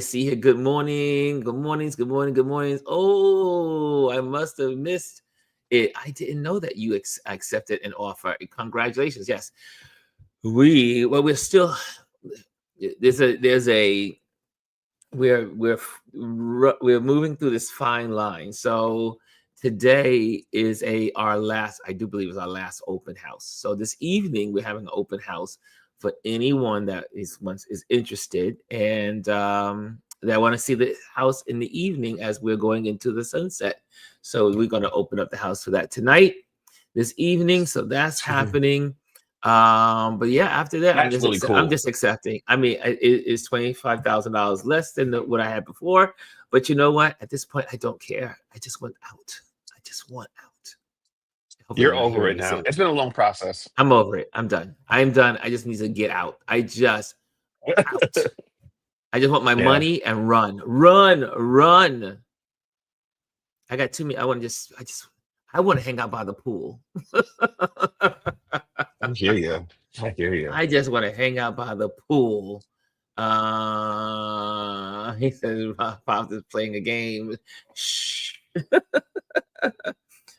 see here. Good morning. Good mornings. Good morning. Good mornings. Oh, I must have missed it. I didn't know that you accepted an offer. Congratulations. Yes. We're still there's a we're moving through this fine line. So today is our last, I do believe is our last open house. So this evening we're having an open house for anyone that is interested and that want to see the house in the evening as we're going into the sunset. So we're going to open up the house for that tonight, this evening. So that's happening. But yeah, after that, That's really I'm cool. just accepting. I mean, it's $25,000 less than what I had before. But you know what? At this point, I don't care. I just want out. I just want out. Hopefully, You're you're not over hearing it me say now. that. It's been a long process. I'm over it. I'm done. I'm done. I just need to get out. I just out. I just want my Yeah. money and run. I got too many. I want to hang out by the pool. I hear you. I hear you. I just want to hang out by the pool. He says Pops is playing a game. Shh.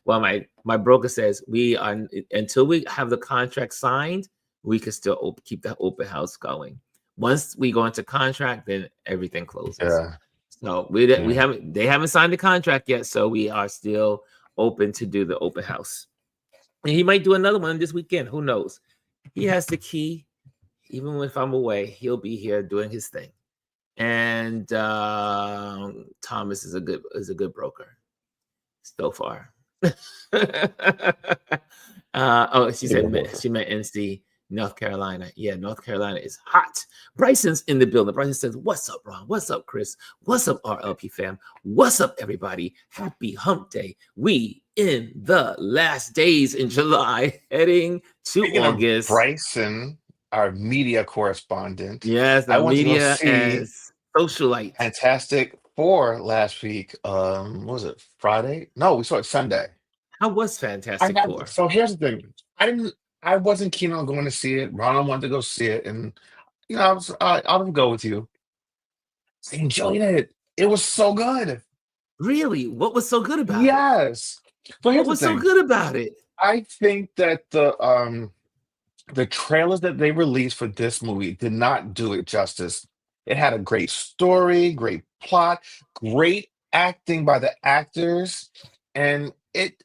Well, my broker says we are until we have the contract signed, we can still keep the open house going. Once we go into contract, then everything closes. Yeah. So we Yeah. haven't they haven't signed the contract yet, so we are still open to do the open house. And he might do another one this weekend. Who knows? He has the key. Even if I'm away, he'll be here doing his thing. And Thomas is a good broker so far. She said she met NC, North Carolina. Yeah, North Carolina is hot. Bryson's in the building. Bryson says, "What's up, Ron? What's up, Chris? What's up, RLP fam? What's up, everybody? Happy Hump Day. We in the last days in July, heading to Speaking of August." Bryson, our media correspondent, Yes, I the went to go media see as socialite. Fantastic Four last week. What was it Friday? No, we saw it Sunday. How was I Fantastic had Four? so here's the thing. I wasn't keen on going to see it. Ronald wanted to go see it, and I'll go with you. I enjoyed it. It was so good. Really? What was so good about it? Yes. So What here's the was so thing. good about it? I think that the trailers that they released for this movie did not do it justice. It had a great story, great plot, great acting by the actors, and it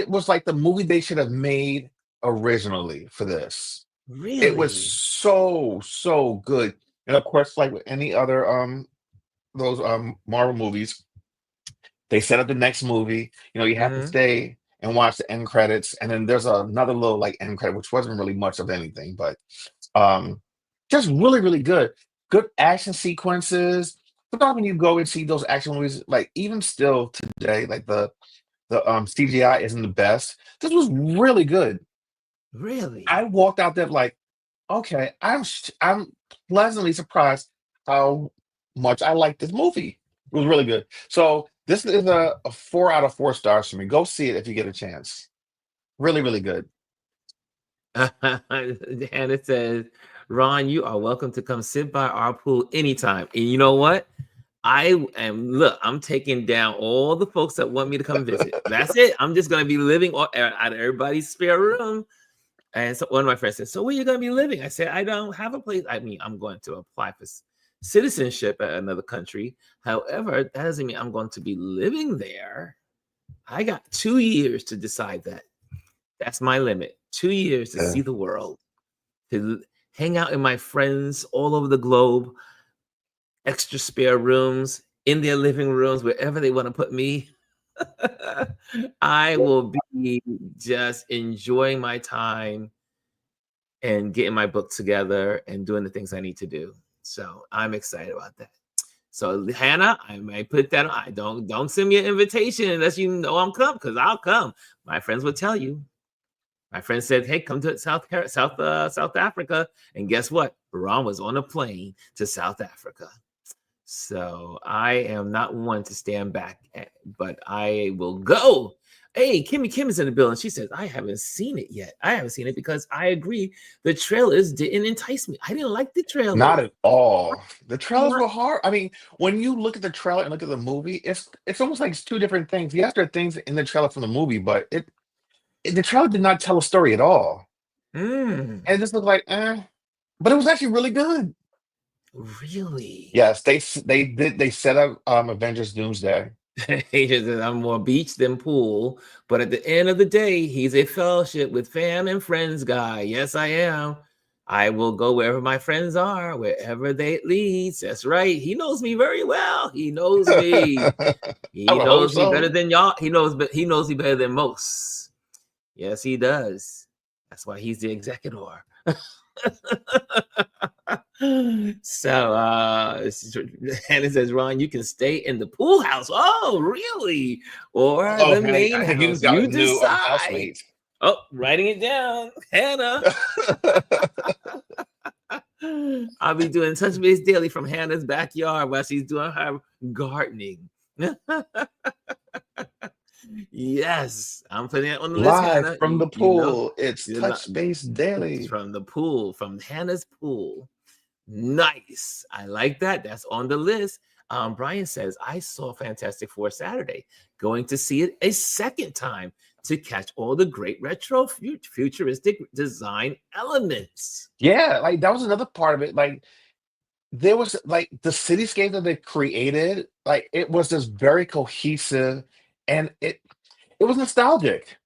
was like the movie they should have made originally for this. It was Really? so good. And of course, like with any other those Marvel movies, they set up the next movie. You have to Hmm. stay and watch the end credits, and then there's another little like end credit, which wasn't really much of anything, but um, just really, really good. Good action sequences. Sometimes when you go and see those action movies, like even still today, like the CGI isn't the best. This was really good. I Really? walked out there like, okay, I'm pleasantly surprised how much I like this movie. It was really good. So this is a 4 out of 4 stars for me. Go see it if you get a chance. Really, really good. Hannah says, Ron, you are welcome to come sit by our pool anytime. And you know what? I'm taking down all the folks that want me to come visit. That's it. I'm just going to be living out of everybody's spare room. And so one of my friends said, "So where are you going to be living?" I said, "I don't have a place. I mean, I'm going to apply for citizenship at another country. However, that doesn't mean I'm going to be living there. I got 2 years to decide that. That's my limit. 2 years to Yeah. see the world, to hang out in my friends all over the globe, extra spare rooms in their living rooms, wherever they want to put me. I will be just enjoying my time and getting my book together and doing the things I need to do. So I'm excited about that. So Hannah, I might put that on. I don't send me an invitation unless you know I'm coming, because I'll come. My friends will tell you. My friend said, "Hey, come to South Africa," and guess what? Ron was on a plane to South Africa. So I am not one to stand back, but I will go. Hey, Kimmy Kim is in the building. She says, I haven't seen it yet. I haven't seen it because I agree the trailers didn't entice me. I didn't like the Not trailers. at all. The trailers What? were hard. I mean, when you look at the trailer and look at the movie, it's almost like it's two different things. Yes, there are things in the trailer from the movie, but the trailer did not tell a story at all. Mm, And it just looked like, but it was actually really good. really? Yes, they set up Avengers Doomsday. He just says, I'm more beach than pool. But at the end of the day, he's a fellowship with fam and friends guy. Yes, I am. I will go wherever my friends are, wherever they leads. That's right. He knows me very well. He knows me. I He would hope knows me better so. than y'all. He knows me better than most. Yes, he does. That's why he's the executor. So Hannah says, Ron, you can stay in the pool house. Oh, really? Or Oh, the honey, main I think you just house. got You a new decide. housemate. Oh, writing it down. Hannah. I'll be doing touch base daily from Hannah's backyard while she's doing her gardening. Yes, I'm putting it on the list, Live Hannah. from the You know, pool, it's you're not- Touch Base Daily. from the pool, from Hannah's pool. Nice. I like that. That's on the list. Brian says, I saw Fantastic Four Saturday, going to see it a second time to catch all the great retro futuristic design elements. Yeah, like that was another part of it. Like there was like the cityscape that they created, like it was just very cohesive and it was nostalgic.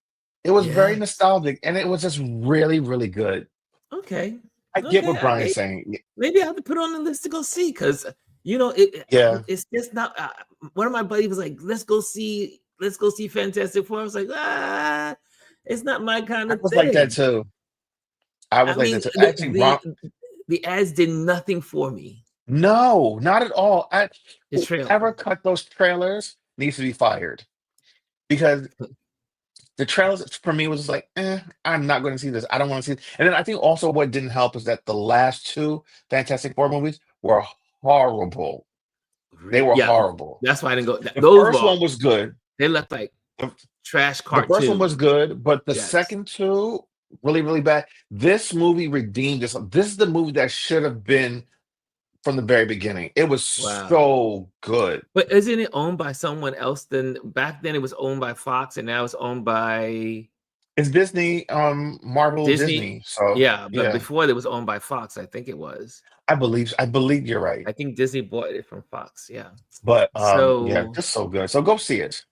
It was very Yes. nostalgic and it was just really, really good. Okay. I get Okay. what Brian's saying. Maybe I have to put it on the list to go see because Yeah, it's just not. One of my buddies was like, let's go see Fantastic Four." I was like, it's not my kind I of was like that thing. too. I I was like that mean, too. Actually, Ron, the ads did nothing for me. no, not at all. The Whoever trailer. cut those trailers needs to be fired because the trailers for me was just like, I'm not going to see this. I don't want to see it. And then I think also what didn't help is that the last two Fantastic Four movies were horrible. They were Yeah, horrible. that's why I didn't go. The Those first were one was good. they looked like The, trash the first one was cartoons. good, but the Yes. second two really, really bad. This movie redeemed this. This is the movie that should have been from the very beginning. It was Wow. so good. But isn't it owned by someone else? Then back then it was owned by Fox, and now it's owned by It's Disney, Marvel, Disney. Disney. So Yeah, but yeah, before it was owned by Fox, I think it was. I believe you're right. I think Disney bought it from Fox. Yeah. But yeah, So just so good. So go see it.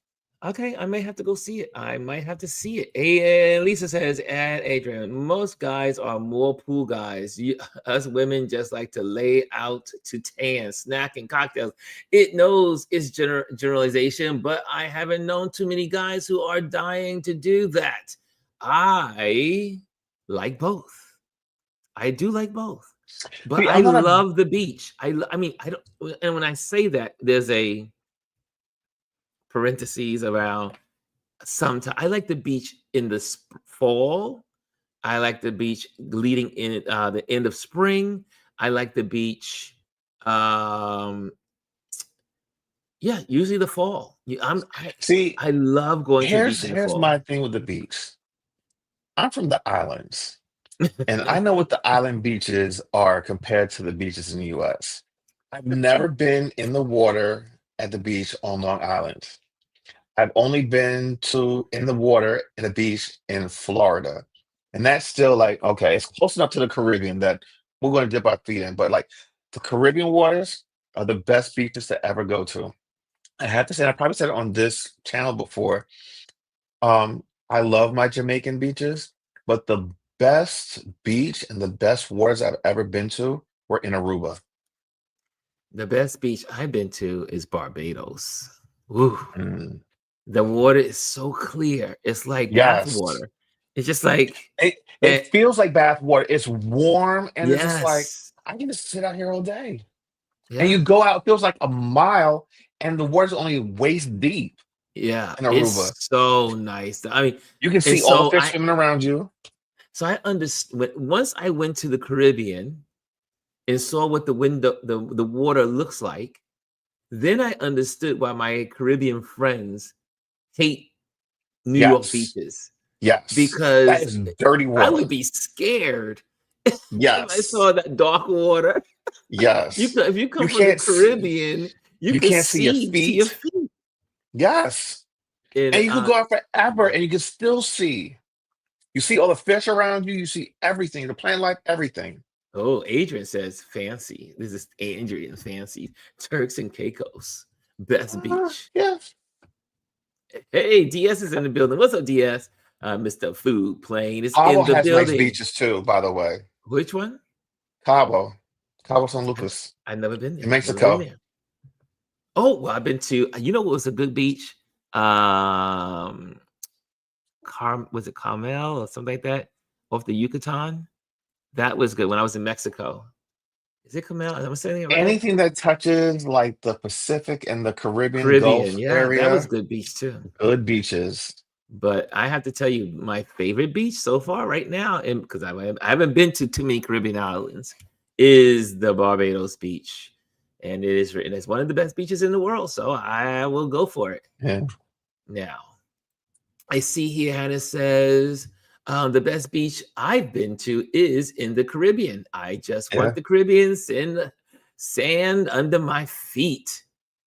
okay, I may have to go see it. I might have to see it. And Lisa says, and Adrian, most guys are more pool guys. Us women just like to lay out to tan, snack, and cocktails. It knows it's generalization, but I haven't known too many guys who are dying to do that. I like both. I do like both, but See, I I'm not a love the beach. I mean, I don't. And when I say that, there's a parentheses around sometimes. I like the beach in the fall. I like the beach leading in the end of spring. I like the beach. Um, yeah, usually the fall. see. I love going to the beach in the Here's fall. my thing with the beach. I'm from the islands, and I know what the island beaches are compared to the beaches in the U.S. I've never been in the water at the beach on Long Island. I've only been to in the water in a beach in Florida. And that's still like, okay, it's close enough to the Caribbean that we're going to dip our feet in. But like the Caribbean waters are the best beaches to ever go to. I have to say, I probably said it on this channel before. I love my Jamaican beaches, but the best beach and the best waters I've ever been to were in Aruba. The best beach I've been to is Barbados. Ooh, Mm. the water is so clear. It's like bath Yes. water. It's just like, It eh, feels like bath water. It's warm and it's just like yes, I can just sit out here all day. And yeah. you go out, it feels like a mile, and the water's only waist deep Yeah, in it's Aruba. so nice. I mean, You can and see all the fish swimming around you. I understand once I went to the Caribbean and saw what the window the water looks like, Then I understood why my Caribbean friends hate New York Yes. beaches, Yes. That because is dirty I would water. be scared if I Yes. saw that dark water. Yes. If you You come from the can't see, Caribbean, you you could can't see your see to your feet. feet. Yes. And And you could go out forever and you can still see. You see all the fish around you, you see everything, the plant life, everything. oh, Adrian says fancy. This is Adrian fancy. Turks and Caicos, best beach. Yeah. Hey, DS is in the building. What's up, DS? Mr. Food Plane is Cabo in the has nice building. beaches too, by the way. Which one? Cabo. Cabo San I, Lucas I've never been in there. Never been Mexico. there. Oh, well, I've been to. You know what was a good beach? Um, was it Carmel or something like that, off the Yucatan? That was good when I was in Mexico. Is it Carmel? Am I saying it right? Anything that touches like the Pacific and the Caribbean Caribbean, Gulf yeah, that was area, good beach too. good beaches. But I have to tell you, my favorite beach so far right now, and because I haven't been to too many Caribbean islands, is the Barbados beach, and it is written as one of the best beaches in the world. So I will go for it. Yeah. Now, I see here Hannah says the best beach I've been to is in the Caribbean. I just want Yeah. the Caribbean sand under my feet.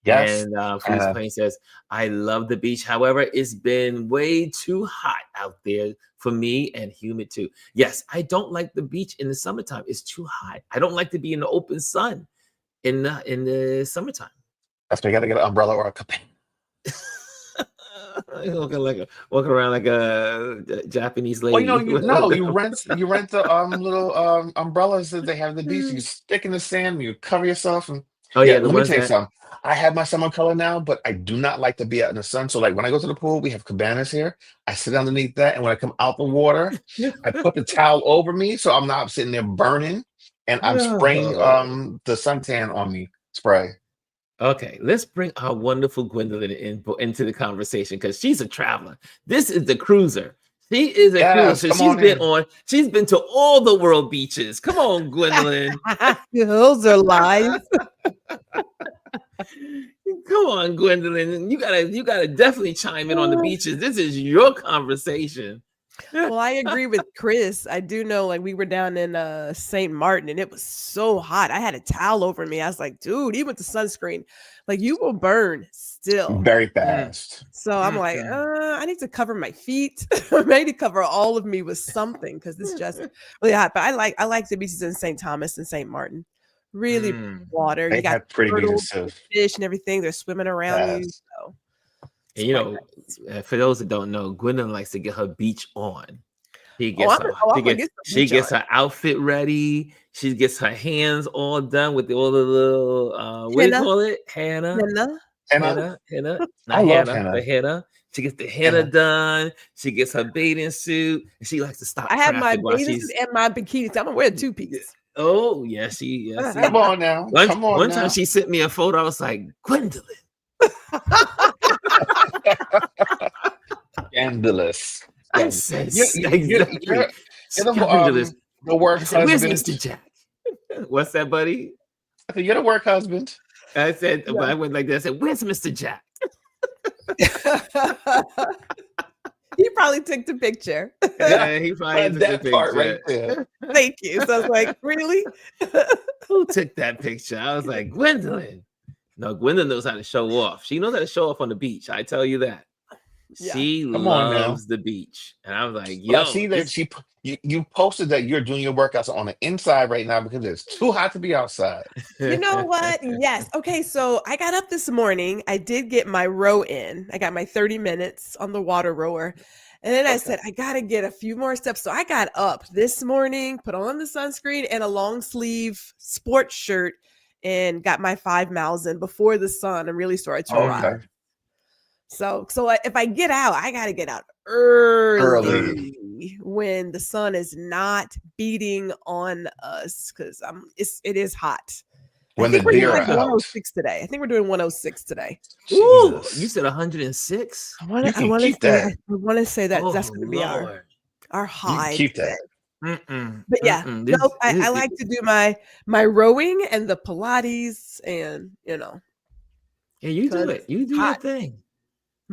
Yes. And I Food's have. Plane says, I love the beach. However, it's been way too hot out there for me and humid too. Yes, I don't like the beach in the summertime. It's too hot. I don't like to be in the open sun in the summertime. That's why you gotta get an umbrella or a cabana. Walking around like a Japanese Well, lady. you rent the little umbrellas that they have at the beach. You stick in the sand, you cover yourself, and Oh yeah. yeah, the Let me ones tell you that. something. I have my summer color now, but I do not like to be out in the sun. So like when I go to the pool, we have cabanas here. I sit underneath that, and when I come out the water, I put the towel over me so I'm not sitting there burning, and I'm spraying Oh. the suntan on me. Spray. Okay, let's bring our wonderful Gwendolyn into the conversation because she's a traveler. This is the cruiser. She is a cruiser. Yes, So come on in. she's been to all the world beaches. Come on, Gwendolyn. Those are lies. Come on, Gwendolyn. You gotta definitely chime in on the beaches. This is your conversation. Well, I agree with Chris. I do know, like, we were down in St. Martin and it was so hot. I had a towel over me. I was like, dude, even with the sunscreen, like, you will burn still. Very Mm, fast. So I'm like, mm. I need to cover my feet, maybe cover all of me with something because it's just really hot. But I like the beaches in St. Thomas and St. Martin. Really pretty Mm. water. They You got have pretty turtles, beaches too. fish, and everything. They're swimming around you. Yes. So it's And you quite know, nice. for those that don't know, Gwendolyn likes to get her beach on. She Oh, gets her I'm gonna get some she beach on. gets her outfit ready. She gets her hands all done with all the little what do you Henna, call it? Henna, henna. Henna. I not love Hannah, henna. the henna. She gets the henna Henna. done. She gets her bathing suit, and she likes to stop I have my traffic while bathing suit she's. and my bikini. So I'm gonna wear a two-piece. Oh yes, Come see. on now. One Come on one time now. she sent me a photo. I was like, Gwendolyn. Scandalous. I Scandalous. said You're, exactly. you're Scandalous. the work I said, "Where's husband. Mr. Jack?" What's that, buddy? I said, you're the work husband. I said, Yeah. but I went like that. I said, "Where's Mr. Jack?" He probably took the picture. Yeah, He probably took the that part right picture. there. Thank you. So I was like, really? Who took that picture? I was like, Gwendolyn. No, Gwendolyn knows how to show off. She knows how to show off on the beach. I tell you that. Yeah. She Come on now. loves the beach. And I was like, But I yo, see that you posted that you're doing your workouts on the inside right now because it's too hot to be outside. You know what? Yes. Okay. So I got up this morning. I did get my row in. I got my 30 minutes on the water rower. And then I Okay. said, I got to get a few more steps. So I got up this morning, put on the sunscreen and a long sleeve sports shirt, and got my 5 miles in before the sun and really started to rise. Okay. So if I get out, I got to get out early Early. when the sun is not beating on us because it is hot. When I the think we're doing deer like are out. 106 today. I think we're doing 106 today. Ooh, Jesus. you said 106? I want You to. I can want to keep say. that. I want to say that Oh, that's going to be our Lord. You can high keep today. that. But yeah, This, no, I like to do my rowing and the Pilates, and Yeah, you do 'cause it. it's You do your hot. thing.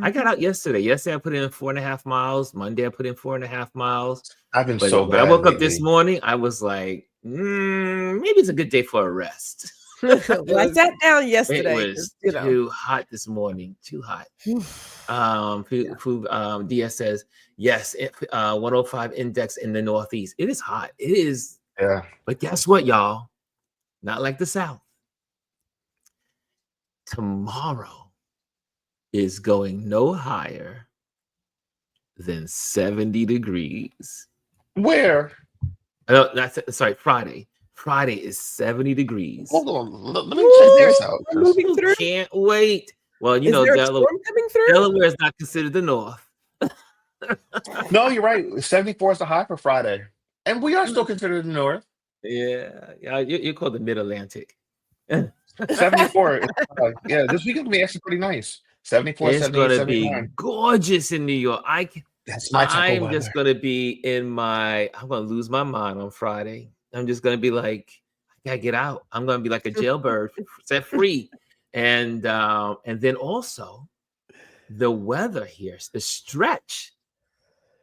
I got Mhm. out yesterday. Yesterday I put in 4.5 miles. Monday I put in 4.5 miles. I've been But so when I bad woke up this lately. morning, I was like, maybe it's a good day for a rest. it Well, I was sat down it yesterday because was too hot this morning. Too hot. yeah. DS says yes. 105 index in the Northeast. It is hot. It is. Yeah. But guess what, y'all? Not like the South. Tomorrow is going no higher than 70 degrees. Where? No, sorry, Friday. Friday is 70 degrees. Hold on. Let me check Is there a this out. storm moving You through? can't wait. Well, Is there a storm coming through? Delaware is not considered the North. No, you're right. 74 is the high for Friday. And we are still considered the North. Yeah, you're called the Mid-Atlantic. 74. Yeah, this weekend will be actually pretty nice. 74, It's 78, gonna be 79. gorgeous in New York. That's my type of I'm weather. just gonna be I'm gonna lose my mind on Friday. I'm just gonna be like, I gotta get out. I'm gonna be like a jailbird, set free. And then also the weather here, the stretch,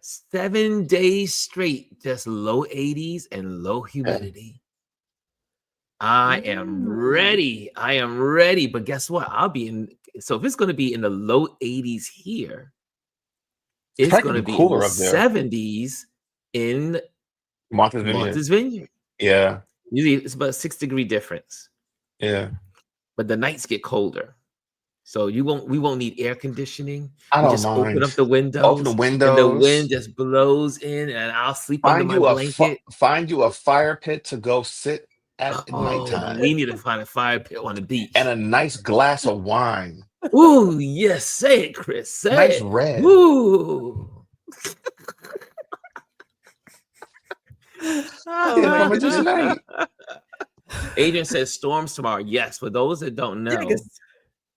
7 days straight, just low 80s and low humidity. I am ready. I am ready. But guess what? So if it's going to be in the low 80s here, it's Probably going to gonna be be in the cooler up there. 70s in Martha's Vineyard. Martha's Vineyard. Yeah. Usually it's about a 6-degree difference. Yeah. But the nights get colder. So we won't need air conditioning. I We don't just open mind. up the Open the windows and the wind windows. just blows in and I'll sleep under my blanket. Find you a fire pit to go sit at Oh, nighttime. we need to find a fire pit on the beach. And a nice glass of wine. Ooh, yes, say it, Chris. Say Nice it. red. Ooh. Yeah, coming to tonight. Adrian says storms tomorrow. Yes, for those that don't know,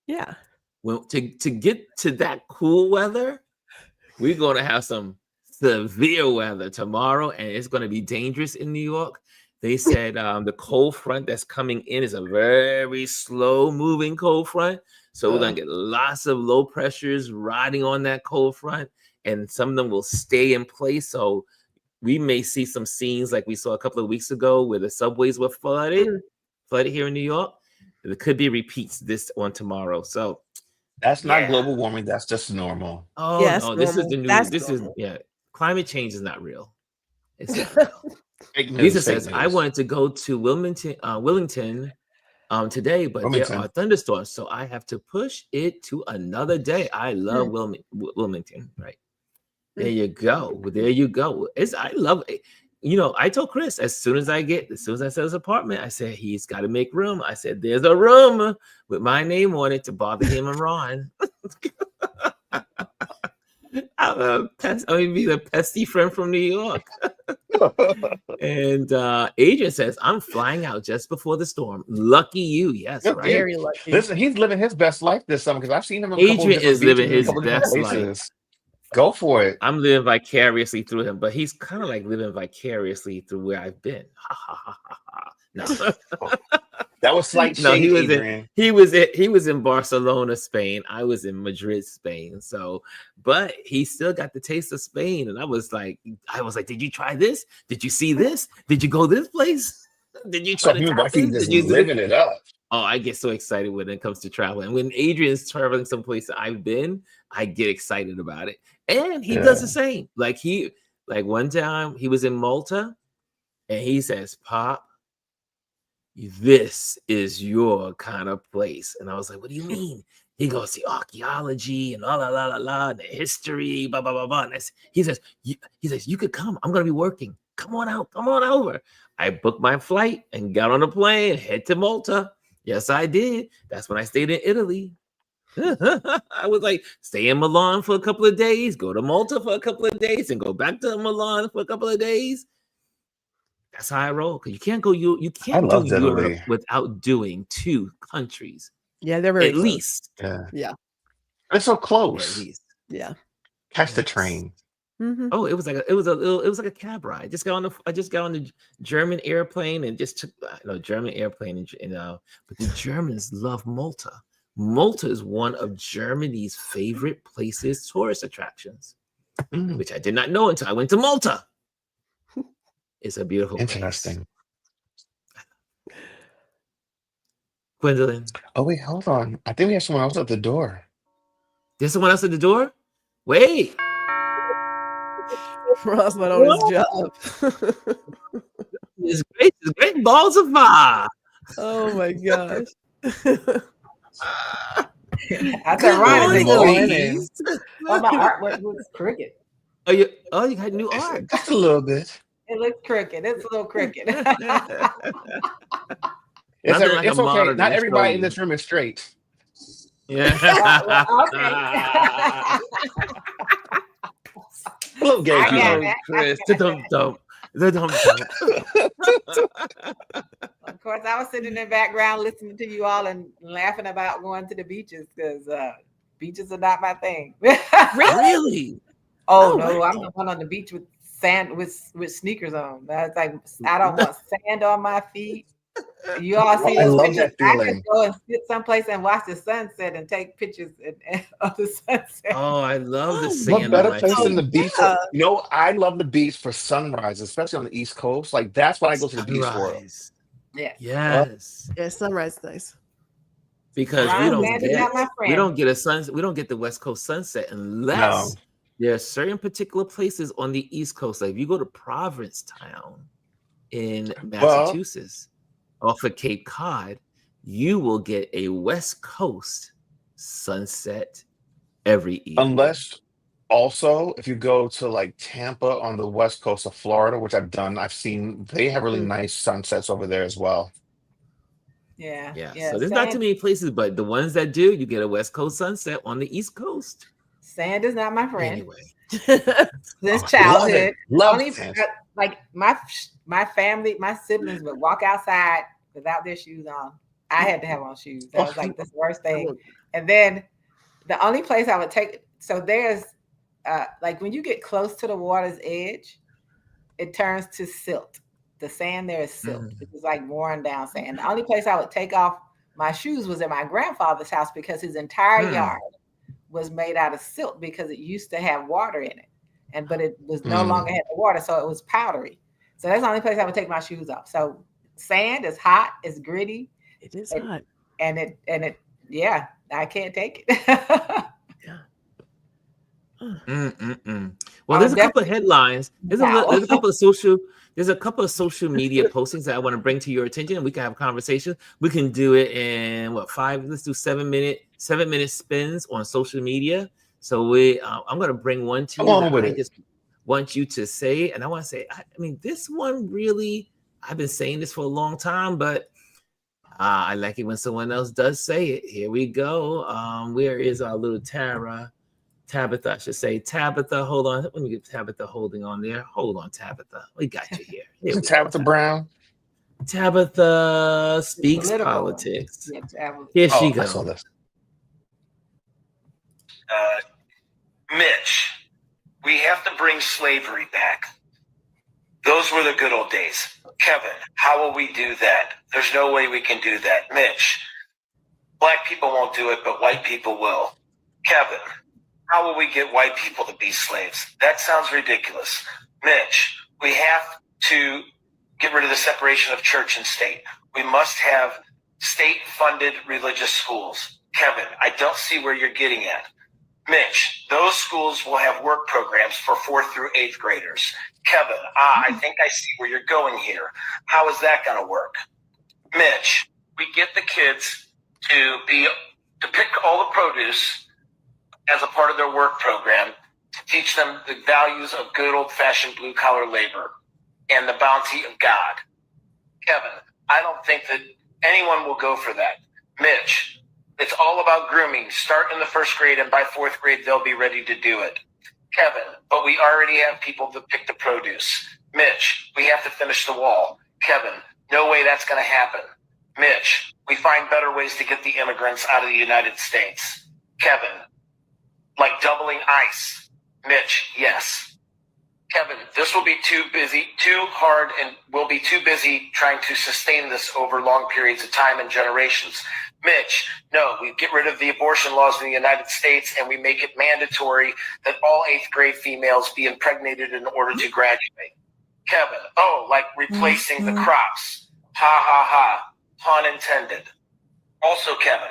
Yeah. well, to get to that cool weather, we're going to have some severe weather tomorrow, and it's going to be dangerous in New York. They said the cold front that's coming in is a very slow moving cold front. So we're going to get lots of low pressures riding on that cold front, and some of them will stay in place. So we may see some scenes like we saw a couple of weeks ago where the subways were flooded here in New York. There could be repeats this on tomorrow. So that's not global warming. That's just normal. Oh Yeah, no, this is the new. Climate change is not real. It's not real. Fake news, Lisa fake says, I news. wanted to go to Wellington today, but there are thunderstorms, so I have to push it to another day. I love Wilmington, right? There you go. There you go. I love it. You know, I told Chris as soon as I sell his apartment, I said he's got to make room. I said there's a room with my name on it to bother him and Ron. I'm be the pesty friend from New York. And Adrian says, I'm flying out just before the storm. Lucky you. Yes, right. Very lucky. Listen, he's living his best life this summer because I've seen him in a couple Adrian of different is living beaches, his a couple of different best places. life. Go for it. I'm living vicariously through him, but he's kind of like living vicariously through where I've been. No. That was slight shade, Adrian. He was in Barcelona, Spain. I was in Madrid, Spain. So, but he still got the taste of Spain. And I was like, did you try this? Did you see this? Did you go this place? Did you try to tap this? Just living it up? Oh, I get so excited when it comes to travel. And when Adrian's traveling someplace that I've been, I get excited about it. And he does the same. Like one time he was in Malta and he says, Pop, this is your kind of place. And I was like, what do you mean? He goes, the archaeology and the history, blah, blah, blah, blah. And he says, you could come. I'm going to be working. Come on out. Come on over. I booked my flight and got on a plane, head to Malta. Yes, I did. That's when I stayed in Italy. I was like, stay in Milan for a couple of days, go to Malta for a couple of days, and go back to Milan for a couple of days. That's how I roll. Because you can't do Europe without doing 2 countries. Yeah, they're very at close. least. Yeah. It's so close. At least. Yeah. Catch the train. Mm-hmm. Oh, it was like a cab ride. I just got on the German airplane and just took German airplane and but the Germans love Malta. Malta is one of Germany's favorite places, tourist attractions, which I did not know until I went to Malta. It's a beautiful place. Interesting. Gwendolyn. Oh, wait, hold on. I think we have someone else at the door. There's someone else at the door? Wait. Ross went on his job. It's great balls of fire. Oh my gosh. I said, Ron, Good morning, ladies. Oh, my artwork looks crooked. Oh, you got new art. Just a little bit. It looks crooked. It's a little crooked. It's Nothing like a okay. monitor Not to everybody show in this room is straight. Yeah. A little gay I people. got Oh, it. Chris, the dum-dum. The dum-dum. Of course, I was sitting in the background listening to you all and laughing about going to the beaches because beaches are not my thing. Really? Oh no, I'm the one on the beach with sand with sneakers on. That's like I don't want sand on my feet. You all see I those love pictures? that I feeling. just go and sit someplace and watch the sunset and take pictures of the sunset. Oh, I love the What sand on better my place than the feet. beach? I love the beach for sunrise, especially on the East Coast. Like that's what I go to the beach for. Sunrise. Yeah. Yes. Yeah, sunrise is nice. Because Ron, we don't Sandy's not my friend. we don't get the West Coast sunset unless there are certain particular places on the East Coast. Like if you go to Provincetown in Massachusetts, off of Cape Cod, you will get a West Coast sunset every evening. Unless also if you go to like Tampa on the west coast of Florida, which I've done, I've seen they have really nice sunsets over there as well. Yeah. So there's not too many places, but the ones that do, you get a West Coast sunset on the East Coast. Sand is not my friend. Anyway, Since childhood, love only sand. like my family, my siblings would walk outside without their shoes on. I had to have on shoes. That was like the worst thing. And then the only place I would take, so there's like when you get close to the water's edge, it turns to silt. The sand there is silt. It was like worn down sand. The only place I would take off my shoes was at my grandfather's house because his entire yard was made out of silt because it used to have water in it. But it was no longer had the water, so it was powdery. So that's the only place I would take my shoes off. So sand is hot, it's gritty. It is hot. And it I can't take it. Well, there's a couple of headlines. There's a couple of social media postings that I want to bring to your attention, and we can have a conversation. We can do it in let's do 7 minute spins on social media. So I'm going to bring one to you that I just want you to say, and I want to say, I mean, this one really, I've been saying this for a long time, but I like it when someone else does say it. Here we go. Where is our little Tabitha, I should say. Tabitha, hold on. Let me get Tabitha holding on there. Hold on, Tabitha. We got you here. Tabitha Brown. Tabitha speaks politics. Here she goes. I saw this. Mitch, we have to bring slavery back. Those were the good old days. Kevin, how will we do that? There's no way we can do that. Mitch, black people won't do it, but white people will. Kevin, how will we get white people to be slaves? That sounds ridiculous. Mitch, we have to get rid of the separation of church and state. We must have state-funded religious schools. Kevin, I don't see where you're getting at. Mitch, those schools will have work programs for 4th through 8th graders. Kevin, I think I see where you're going here. How is that going to work? Mitch, we get the kids to pick all the produce as a part of their work program to teach them the values of good old-fashioned blue-collar labor and the bounty of God. Kevin, I don't think that anyone will go for that. Mitch, it's all about grooming. Start in the 1st grade, and by 4th grade, they'll be ready to do it. Kevin, but we already have people that pick the produce. Mitch, we have to finish the wall. Kevin, no way that's going to happen. Mitch, we find better ways to get the immigrants out of the United States. Kevin, like doubling ICE. Mitch, yes. Kevin, this will be too hard, and we'll be too busy trying to sustain this over long periods of time and generations. Mitch, no, we get rid of the abortion laws in the United States and we make it mandatory that all 8th grade females be impregnated in order to graduate. Kevin, oh, like replacing the crops. Ha ha ha. Pun intended. Also, Kevin,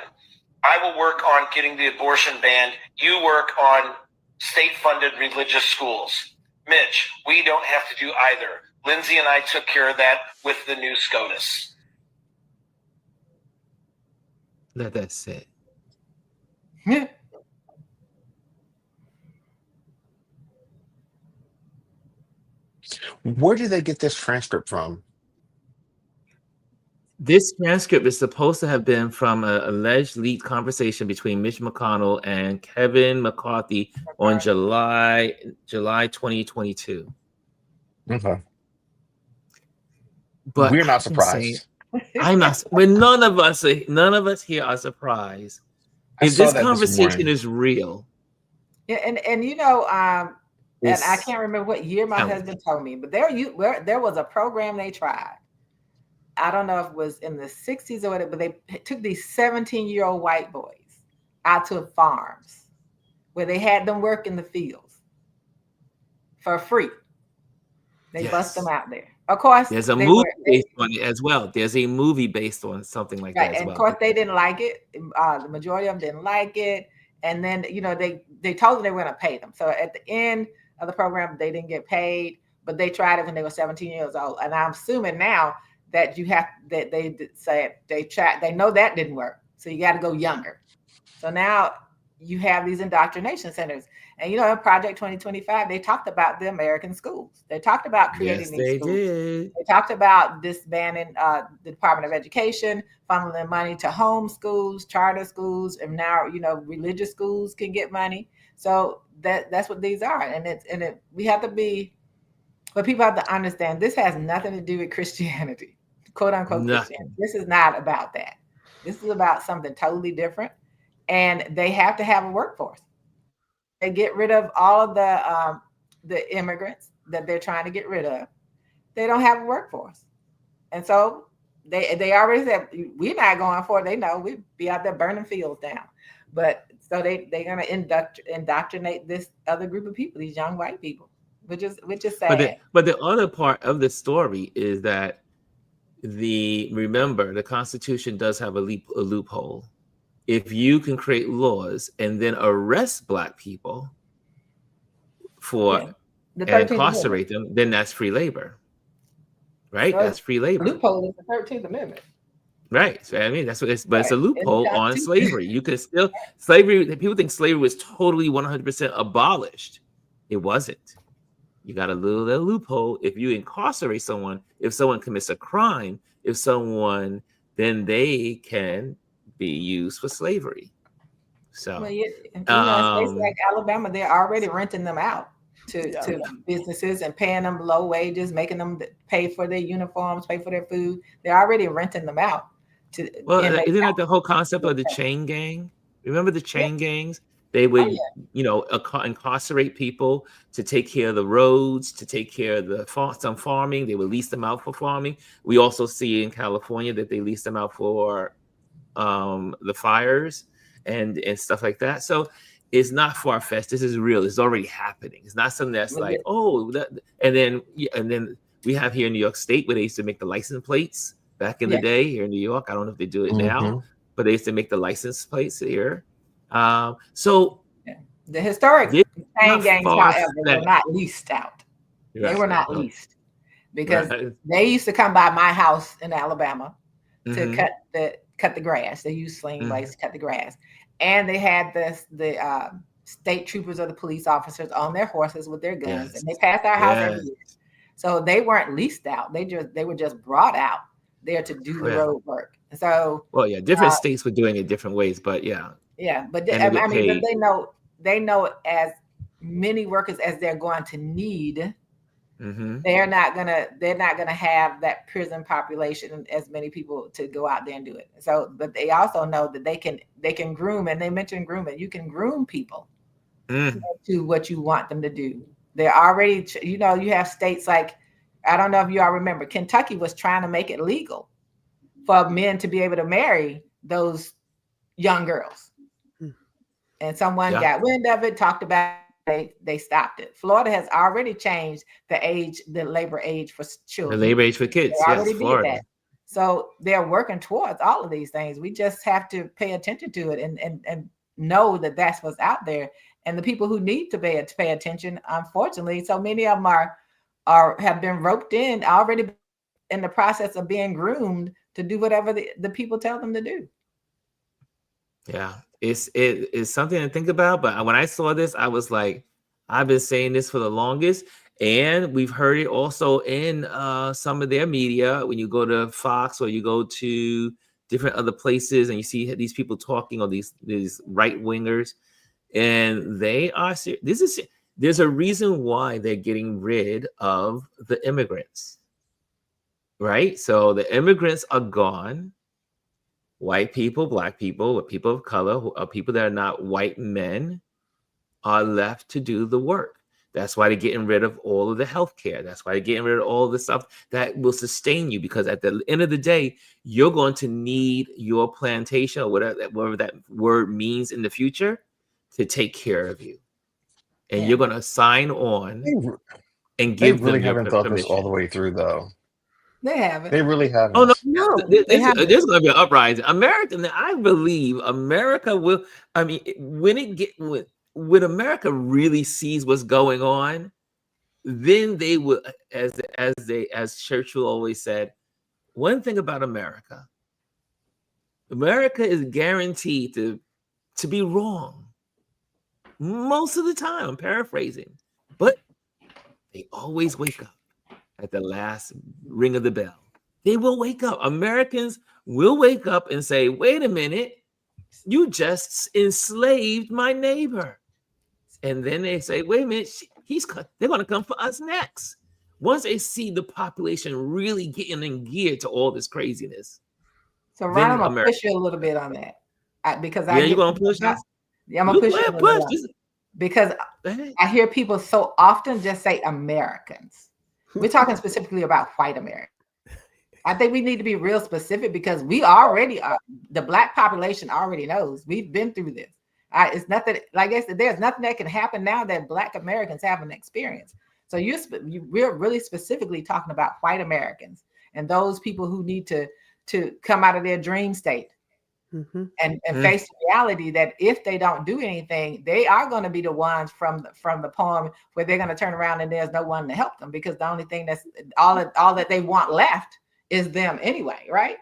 I will work on getting the abortion banned. You work on state-funded religious schools. Mitch, we don't have to do either. Lindsay and I took care of that with the new SCOTUS. Let that sit. Where did they get this transcript from? This transcript is supposed to have been from an alleged leaked conversation between Mitch McConnell and Kevin McCarthy on July 2022. Okay. But we're not surprised. I'm not. When none of us here are surprised. If this conversation is real. Yeah, and you know, and I can't remember what year my husband told me, but there was a program they tried. I don't know if it was in the 60s or whatever, but they took these 17-year-old white boys out to farms where they had them work in the fields for free. They bust them out there. Of course, there's a movie based on it as well. There's a movie based on something like that as well. And of course, they didn't like it. The majority of them didn't like it. And then, you know, they told them they were going to pay them. So at the end of the program, they didn't get paid, but they tried it when they were 17 years old. And I'm assuming now that they said they know that didn't work. So you got to go younger. So now you have these indoctrination centers. And, you know, in Project 2025, they talked about the American schools. They talked about creating these schools. Did. They talked about disbanding the Department of Education, funneling money to home schools, charter schools, and now, you know, religious schools can get money. So that's what these are. And we have to be, but people have to understand this has nothing to do with Christianity, quote unquote Christianity. This is not about that. This is about something totally different. And they have to have a workforce. They get rid of all of the immigrants that they're trying to get rid of. They don't have a workforce. And so they already said, we're not going for it. They know we'd be out there burning fields down. But so they're going to indoctrinate this other group of people, these young white people, which is sad. But the other part of the story is that remember, the Constitution does have a loophole. If you can create laws and then arrest Black people and incarcerate them, then that's free labor, right? So that's free labor. Loophole is the 13th Amendment, right? So I mean, that's what it's. But it's a loophole on slavery. You can still slavery. People think slavery was totally 100% abolished. It wasn't. You got a little loophole. If you incarcerate someone, if someone commits a crime, then they can be used for slavery. So, states like Alabama, they're already renting them out to businesses and paying them low wages, making them pay for their uniforms, pay for their food. They're already renting them out. Isn't that the whole concept of the chain gang? Remember the chain gangs? They would, incarcerate people to take care of the roads, to take care of some farming. They would lease them out for farming. We also see in California that they lease them out for the fires and stuff like that. So it's not far-fetched. This is real. It's already happening. It's not something that's like, and then we have here in New York State where they used to make the license plates back in the day here in New York. I don't know if they do it now, but they used to make the license plates here. So the historic chain gangs, however, were not leased out. They were not leased because they used to come by my house in Alabama to cut the grass. They used sling blades to cut the grass. And they had the state troopers or the police officers on their horses with their guns. And they passed our house every year. So they weren't leased out. They were just brought out there to do the road work. So different states were doing it different ways, but but they know as many workers as they're going to need. They're not gonna have that prison population as many people to go out there and do it. So, but they also know that they can groom, and they mentioned grooming. You can groom people to what you want them to do. They're already, you have states like, I don't know if you all remember, Kentucky was trying to make it legal for men to be able to marry those young girls. And someone got wind of it, talked about it, they stopped it. Florida has already changed the labor age for children. The labor age for kids. They already yes, Florida. did that. So they're working towards all of these things. We just have to pay attention to it and know that that's what's out there. And the people who need to pay attention, unfortunately, so many of them have been roped in, already in the process of being groomed to do whatever the people tell them to do. Yeah, it's something to think about. But when I saw this, I was like, I've been saying this for the longest. And we've heard it also in some of their media. When you go to Fox or you go to different other places and you see these people talking, or these right wingers, and they are serious. There's a reason why they're getting rid of the immigrants, right? So the immigrants are gone. White people, black people, people of color, people that are not white men are left to do the work. That's why they're getting rid of all of the healthcare. That's why they're getting rid of all the stuff that will sustain you. Because at the end of the day, you're going to need your plantation, or whatever that word means in the future, to take care of you. And you're going to sign on and give them your haven't thought permission. this all the way through, though. They haven't. They really haven't. Oh No, there's going to be an uprising. I believe America will. I mean, when America really sees what's going on, then they will, as Churchill always said, one thing about America is guaranteed to be wrong most of the time. I'm paraphrasing, but they always wake up at the last ring of the bell. They will wake up. Americans will wake up and say, wait a minute, you just enslaved my neighbor. And then they say, wait a minute, they're going to come for us next. Once they see the population really getting in gear to all this craziness. So Ron, I'm going to push you a little bit on that. Because you're going to push us? Yeah, I'm going to push you a little bit. Because I hear people so often just say Americans. We're talking specifically about white Americans. I think we need to be real specific, because we already are. The Black population already knows. We've been through this. It's nothing, like I said, there's nothing that can happen now that Black Americans haven't experienced. So we're really specifically talking about white Americans and those people who need to come out of their dream state and face the reality that if they don't do anything, they are going to be the ones from the poem where they're going to turn around and there's no one to help them, because the only thing that's all that they want left is them anyway, right?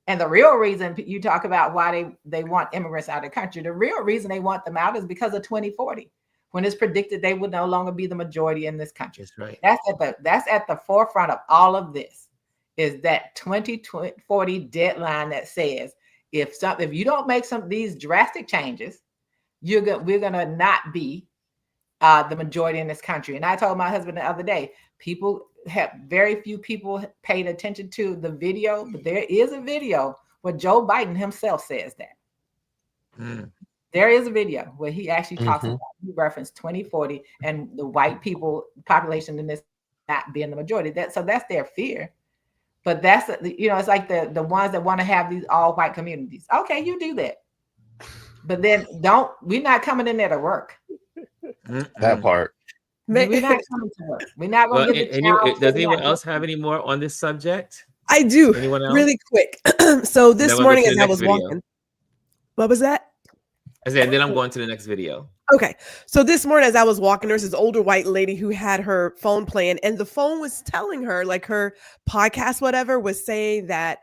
And the real reason you talk about why they want immigrants out of the country, the real reason they want them out is because of 2040, when it's predicted they would no longer be the majority in this country. That's right. That's at the forefront of all of this, is that 2040 deadline that says if you don't make some of these drastic changes, we're gonna not be the majority in this country. And I told my husband the other day, very few people paid attention to the video, but there is a video where Joe Biden himself says that. There is a video where he actually talks about, he referenced 2040 and the white people population in this not being the majority. So that's their fear. But that's, it's like the ones that want to have these all white communities. Okay, you do that. But then we're not coming in there to work. That part. We're not coming to work. We're not going to get the challenge. Does anyone else have any more on this subject? I do. Anyone else? Really quick. So this morning as I was walking. What was that? I said, and then I'm going to the next video. Okay. So this morning as I was walking, there's this older white lady who had her phone playing, and the phone was telling her, like her podcast, whatever, was saying that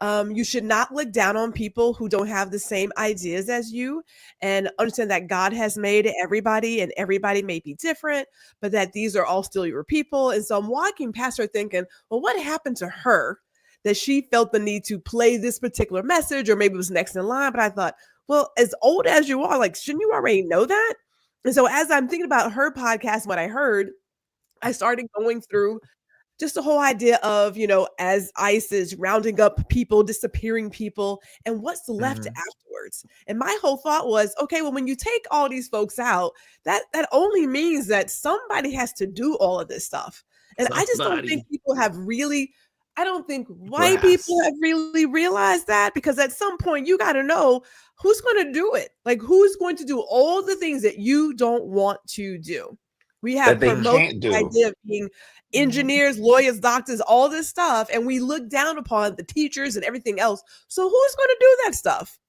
you should not look down on people who don't have the same ideas as you, and understand that God has made everybody and everybody may be different, but that these are all still your people. And so I'm walking past her thinking, well, what happened to her that she felt the need to play this particular message, or maybe it was next in line. But I thought, well, as old as you are, like, shouldn't you already know that? And so as I'm thinking about her podcast, what I heard, I started going through just the whole idea of, as ICE is rounding up people, disappearing people, and what's left afterwards. And my whole thought was, okay, well, when you take all these folks out, that only means that somebody has to do all of this stuff. And I just don't think people have really I don't think white people have really realized that, because at some point you got to know who's going to do it. Like, who's going to do all the things that you don't want to do. We have That they promoted can't the do. idea of being engineers, lawyers, doctors, all this stuff, and we look down upon the teachers and everything else. So who's going to do that stuff?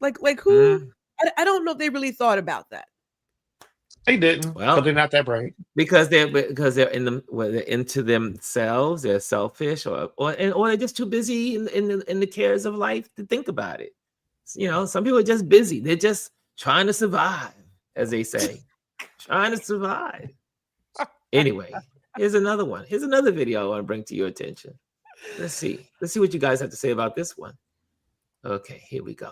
Like who? I don't know if they really thought about that. They didn't. Well, but they're not that bright. Because they're in them, they're into themselves, they're selfish, or they're just too busy in the cares of life to think about it. You know, some people are just busy. They're just trying to survive, as they say, trying to survive. Anyway, here's another one. Here's another video I want to bring to your attention. Let's see what you guys have to say about this one. Okay, here we go.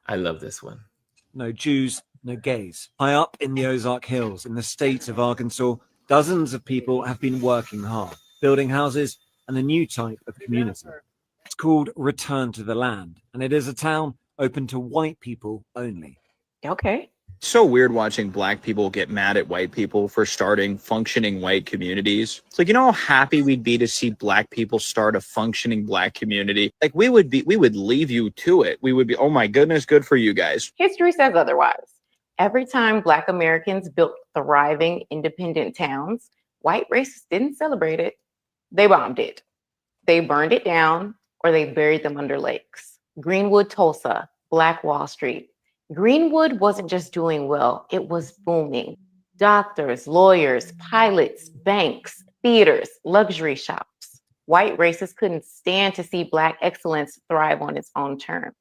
I love this one. No Jews, no gays. High up in the Ozark Hills in the state of Arkansas, dozens of people have been working hard, building houses and a new type of community. It's called Return to the Land, and it is a town open to white people only. Okay. So weird watching black people get mad at white people for starting functioning white communities. It's like, you know how happy we'd be to see black people start a functioning black community? Like we would leave you to it. We would be, oh my goodness, good for you guys. History says otherwise. Every time Black Americans built thriving independent towns, white racists didn't celebrate it. They bombed it. They burned it down, or they buried them under lakes. Greenwood, Tulsa, Black Wall Street. Greenwood wasn't just doing well, it was booming. Doctors, lawyers, pilots, banks, theaters, luxury shops. White racists couldn't stand to see Black excellence thrive on its own terms.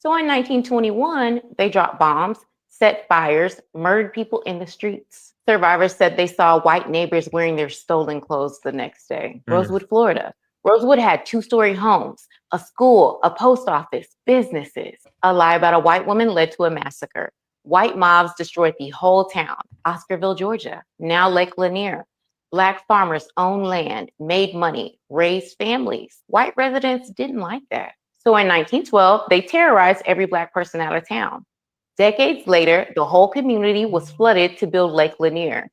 So in 1921, they dropped bombs, set fires, murdered people in the streets. Survivors said they saw white neighbors wearing their stolen clothes the next day. Rosewood, Florida. Rosewood had 2-story homes, a school, a post office, businesses. A lie about a white woman led to a massacre. White mobs destroyed the whole town. Oscarville, Georgia, now Lake Lanier. Black farmers owned land, made money, raised families. White residents didn't like that. So in 1912, they terrorized every Black person out of town. Decades later, the whole community was flooded to build Lake Lanier.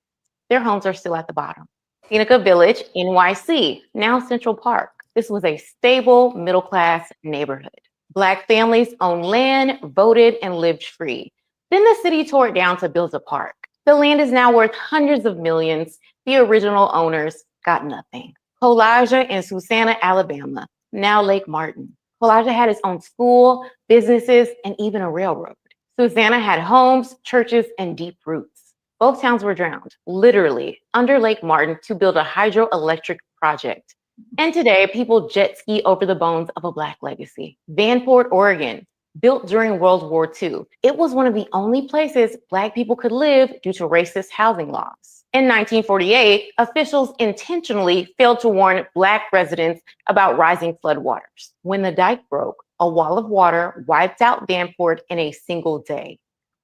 Their homes are still at the bottom. Seneca Village, NYC, now Central Park. This was a stable, middle-class neighborhood. Black families owned land, voted, and lived free. Then the city tore it down to build a park. The land is now worth hundreds of millions. The original owners got nothing. Colaja in Susanna, Alabama, now Lake Martin. Colaja had its own school, businesses, and even a railroad. Susanna had homes, churches, and deep roots. Both towns were drowned, literally, under Lake Martin to build a hydroelectric project. And today, people jet ski over the bones of a Black legacy. Vanport, Oregon, built during World War II. It was one of the only places Black people could live due to racist housing laws. In 1948, officials intentionally failed to warn Black residents about rising floodwaters. When the dike broke, a wall of water wiped out Vanport in a single day.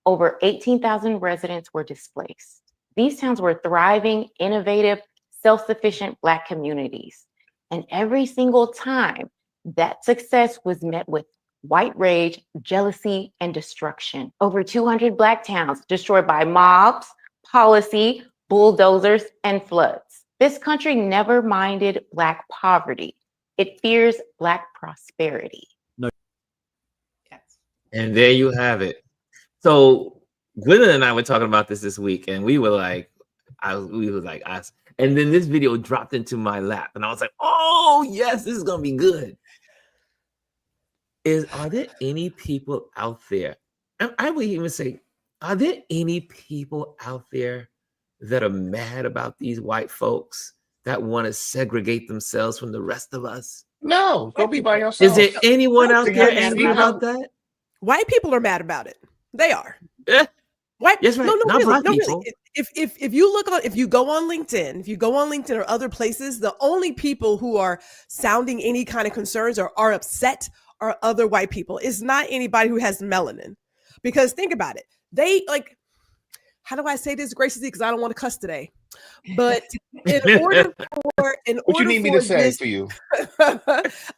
Over 18,000 residents were displaced. These towns were thriving, innovative, self-sufficient Black communities. And every single time, that success was met with white rage, jealousy, and destruction. Over 200 Black towns destroyed by mobs, policy, bulldozers, and floods. This country never minded Black poverty. It fears Black prosperity. And there you have it. So Gwendolyn and I were talking about this week, and we were like, and then this video dropped into my lap, and I was like, oh yes, this is gonna be good. Are there any people out there? I would even say, are there any people out there that are mad about these white folks that want to segregate themselves from the rest of us? No, go be by yourself. Is there anyone out there angry about that? White people are mad about it. They are. White, yes, right. No, Not really, black people. Really. If you go on LinkedIn, or other places, the only people who are sounding any kind of concerns or are upset are other white people. It's not anybody who has melanin. Because think about it. They like, how do I say this graciously? Because I don't want to cuss today. But in order for what you need me to say for you?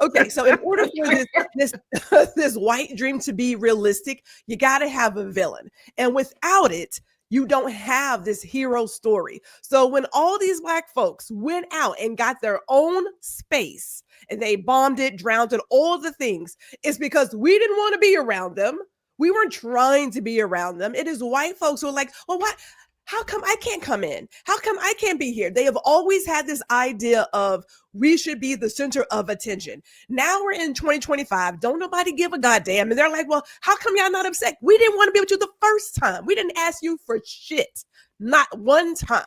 Okay, so in order for this white dream to be realistic, you got to have a villain, and without it, You don't have this hero story. So when all these Black folks went out and got their own space and they bombed it, drowned it, all the things, it's because we didn't want to be around them. We weren't trying to be around them. It is white folks who are like, well, what? How come I can't come in? How come I can't be here? They have always had this idea of we should be the center of attention. Now we're in 2025. Don't nobody give a goddamn. And they're like, well, how come y'all not upset? We didn't want to be with you the first time. We didn't ask you for shit. Not one time.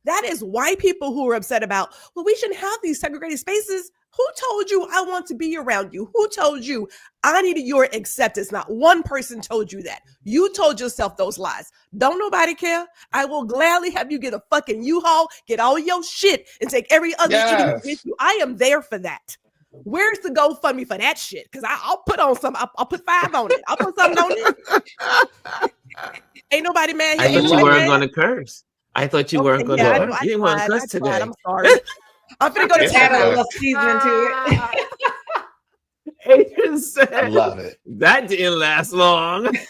That is white people who are upset about, well, we shouldn't have these segregated spaces. Who told you I want to be around you? Who told you I needed your acceptance? Not one person told you that. You told yourself those lies. Don't nobody care. I will gladly have you get a fucking U-Haul, get all your shit, and take every other idiot with you. I am there for that. Where's the GoFundMe for that shit? Because I'll put on some. I'll put 5 on it. I'll put something on it. Ain't nobody mad here. I thought you weren't going to curse. I thought you weren't going to curse. You didn't want to curse today. I'm sorry. I'm gonna go to add a little seasoning to it. Adrian said, I love it. That didn't last long. It's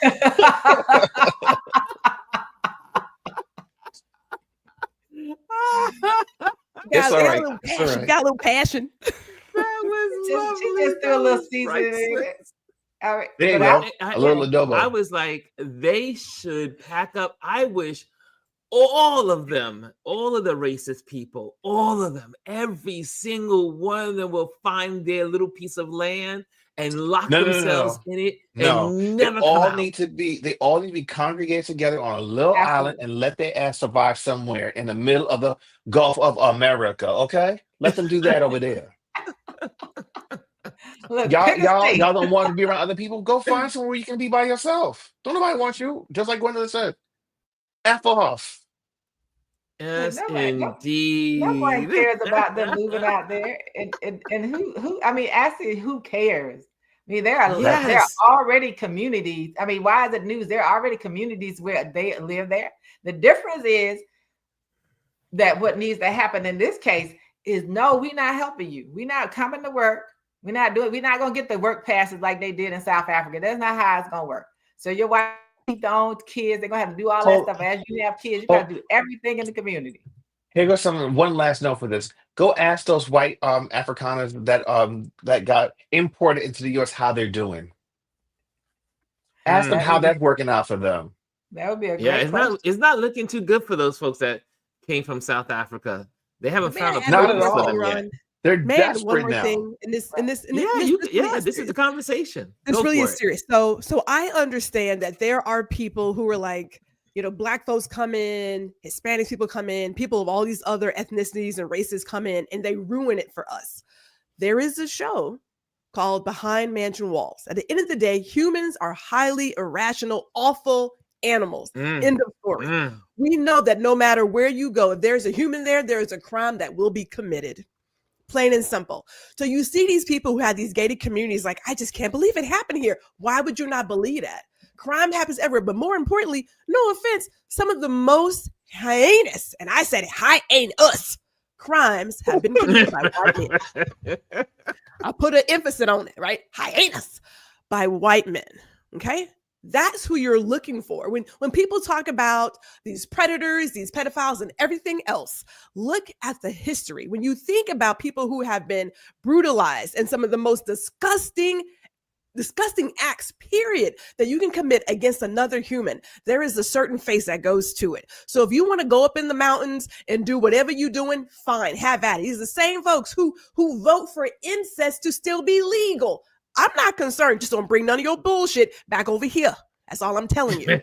all right. Got a little passion. That was lovely. She just threw a little seasoning in it. All right. There you go. A little adobo. I was like, they should pack up. I wish all of them, all of the racist people, all of them, every single one of them will find their little piece of land and lock themselves in it and never they all come out. need to be congregated together on a little island and let their ass survive somewhere in the middle of the Gulf of America. Okay, let them do that over there. Look, y'all don't want to be around other people. Go find somewhere where you can be by yourself. Don't nobody want you. Just like Gwendolyn said, F off. Yes, indeed. No one cares about them moving out there. And who? I mean, actually, who cares? I mean, there are already communities. I mean, why is it news? There are already communities where they live there. The difference is that what needs to happen in this case is no, we're not helping you. We're not coming to work. We're not gonna get the work passes like they did in South Africa. That's not how it's gonna work. So your wife, their own kids, they're gonna have to do all that stuff. As you have kids, you gotta do everything in the community. Here goes one last note for this. Go ask those white Afrikaners that got imported into the US how they're doing. Ask them how that's working out for them. That would be a great it's not looking too good for those folks that came from South Africa. They haven't found a place for them yet. They're desperate now. This is a conversation. This really is serious. So I understand that there are people who are like, Black folks come in, Hispanic people come in, people of all these other ethnicities and races come in, and they ruin it for us. There is a show called Behind Mansion Walls. At the end of the day, humans are highly irrational, awful animals. End of story. We know that no matter where you go, if there's a human there is a crime that will be committed. Plain and simple. So you see these people who have these gated communities like, I just can't believe it happened here. Why would you not believe that? Crime happens everywhere. But more importantly, no offense, some of the most heinous, and I said heinous crimes have been committed by white men. I put an emphasis on it, right? Heinous by white men. Okay? That's who you're looking for. When people talk about these predators, these pedophiles, and everything else, look at the history. When you think about people who have been brutalized and some of the most disgusting acts, period, that you can commit against another human, there is a certain face that goes to it. So if you want to go up in the mountains and do whatever you're doing, fine, have at it. These are the same folks who vote for incest to still be legal. I'm not concerned. Just don't bring none of your bullshit back over here. That's all I'm telling you.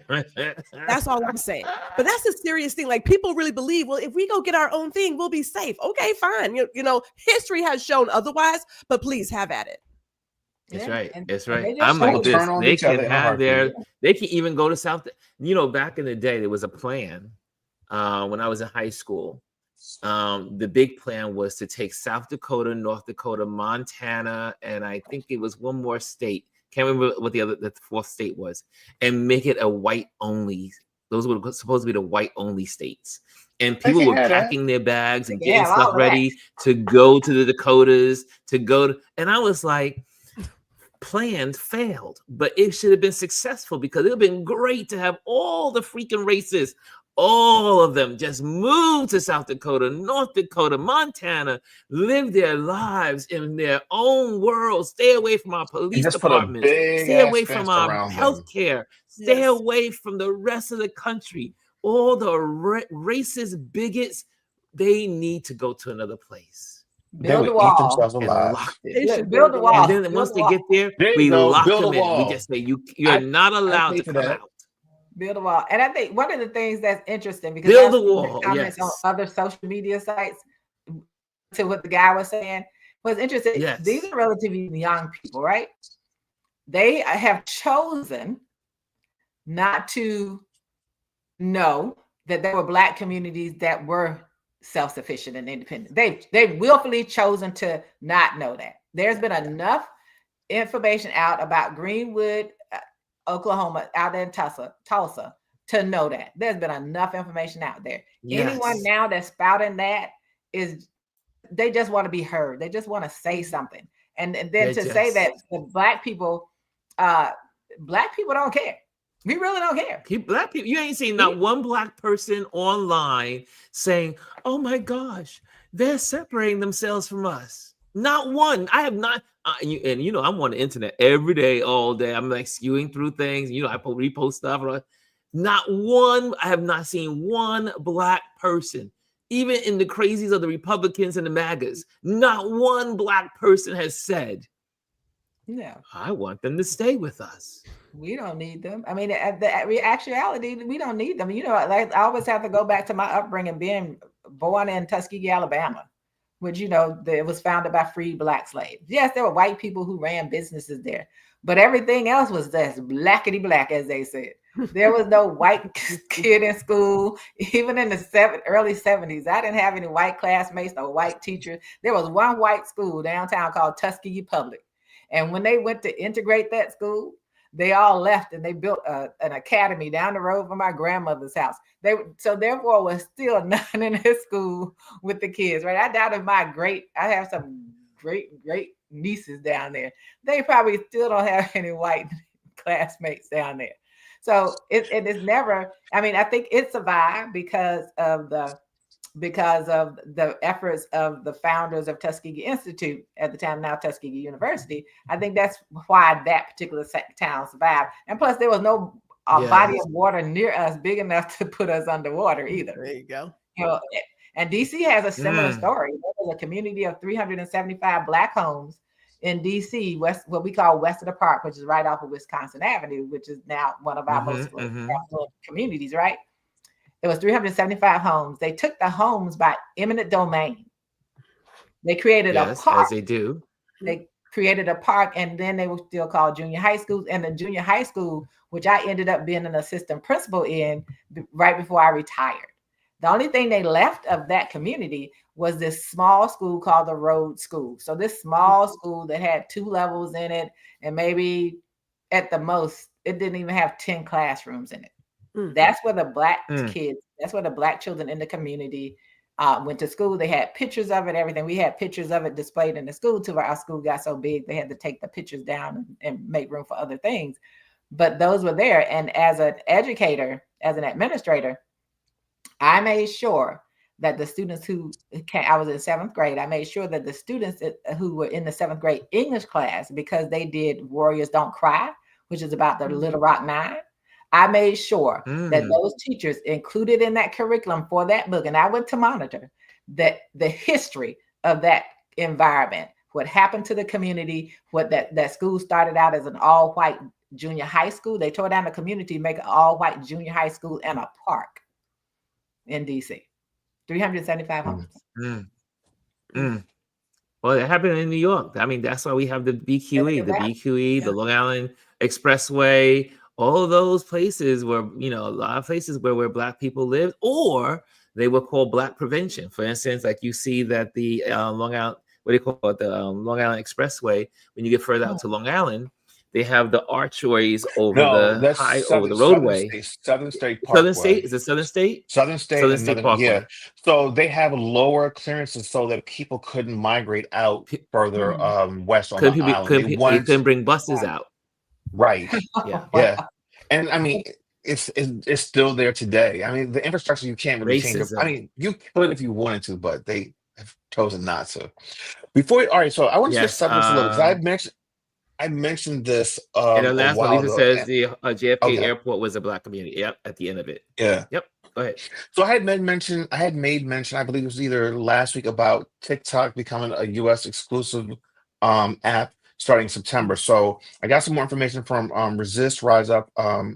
That's all I'm saying. But that's a serious thing. Like, people really believe, well, if we go get our own thing, we'll be safe. Okay, fine. History has shown otherwise, but please have at it. It's right. It's right. I'm like this. They can even go to South. Back in the day, there was a plan when I was in high school. The big plan was to take South Dakota, North Dakota, Montana, and I think it was one more state. Can't remember what the fourth state was, and make it a white only. Those were supposed to be the white only states. And people were packing their bags and getting stuff ready to go to the Dakotas, and I was like, plan failed, but it should have been successful because it would have been great to have all the freaking races, all of them just move to South Dakota, North Dakota, Montana, live their lives in their own world, stay away from our And police just put a departments, big stay ass away from fence our around health them. care, stay Yes. away from the rest of the country. All the racist bigots, they need to go to another place They Build would a eat wall. themselves and alive. lock them. They should Build a a wall. And wall. then Build once a they wall. get there, There you we go. lock Build a them in. We wall. just say you're not allowed pay to for come that. out. Build a wall. And I think one of the things that's interesting, because Build I've a seen wall, the comments on yes. other social media sites to what the guy was saying, was interesting. Yes. These are relatively young people, right? They have chosen not to know that there were Black communities that were self-sufficient and independent. They've willfully chosen to not know that. There's been enough information out about Greenwood, Oklahoma, out there in Tulsa, to know that. There's been enough information out there. Anyone Yes. now that's spouting that is, they just want to be heard. They just want to say something. And then They to say just that the Black people don't care. We really don't care. Black people, you ain't seen not one Black person online saying, "Oh my gosh, they're separating themselves from us." Not one. I have not. And you know, I'm on the internet every day, all day. I'm like skewing through things. You know, I repost stuff. Not one. I have not seen one Black person, even in the crazies of the Republicans and the MAGAs. Not one Black person has said, No, "I want them to stay with us." we don't need them. I mean, the actuality, we don't need them. You know, like I always have to go back to my upbringing, being born in Tuskegee, Alabama, which, you know, it was founded by free Black slaves. Yes, there were white people who ran businesses there, but everything else was just blackety black, as they said. There was no white kid in school, even in the early 70s. I didn't have any white classmates, no white teachers. There was one white school downtown called Tuskegee Public. And when they went to integrate that school, they all left and they built an academy down the road from my grandmother's house. So therefore was still none in this school with the kids, right? I doubt if I have some great nieces down there. They probably still don't have any white classmates down there. So it is never, I mean, I think it survived because of the efforts of the founders of Tuskegee Institute at the time, now Tuskegee University. I think that's why that particular town survived. And plus, there was no body of water near us big enough to put us underwater either. There you go. You know, and DC has a similar story. There was a community of 375 Black homes in DC, what we call west of the park, which is right off of Wisconsin Avenue, which is now one of our most affluent communities, right? It was 375 homes. They took the homes by eminent domain. They created a park. As they do. They created a park, and then they were still called junior high schools. And the junior high school, which I ended up being an assistant principal in right before I retired. The only thing they left of that community was this small school called the Road School. So this small school that had 2 levels in it, and maybe at the most, it didn't even have 10 classrooms in it. That's where the Black kids, that's where the Black children in the community went to school. They had pictures of it, everything. We had pictures of it displayed in the school till our school got so big, they had to take the pictures down and make room for other things. But those were there. And as an educator, as an administrator, I made sure that the students I was in 7th grade, I made sure that the students who were in the 7th grade English class, because they did Warriors Don't Cry, which is about the Little Rock Nine, I made sure that those teachers included in that curriculum for that book, and I went to monitor that the history of that environment, what happened to the community, what that school started out as an all-white junior high school. They tore down the community, make an all-white junior high school and a park in DC. 375 homes. Well, it happened in New York. I mean, that's why we have the BQE, the Long Island Expressway, all of those places where, you know, a lot of places where Black people lived, or they were called Black prevention. For instance, like you see that the Long Island, what do you call it? The Long Island Expressway, when you get further out to Long Island, They have the archways over No, the that's high over the Southern roadway. State, Southern State Southern Parkway. State? Is it Southern State? Southern State Southern and State Northern, yeah. Parkway. So they have lower clearances so that people couldn't migrate out Pe- further west on Couldn't the people island. They they wanted couldn't bring buses out. right, Yeah. yeah. And I mean, it's still there today. I mean, the infrastructure you can't really change. I Racism. mean, you could if you wanted to, but they have chosen not to. All right, so I want to switch Yes. subjects a little because I mentioned this And the a last one, while Lisa ago. says the JFK Okay, airport was a black community. Yep, at the end of it. yeah. Yep. Go ahead. So I had made mention, I believe it was either last week, about TikTok becoming a US exclusive app starting September. So I got some more information from Resist Rise Up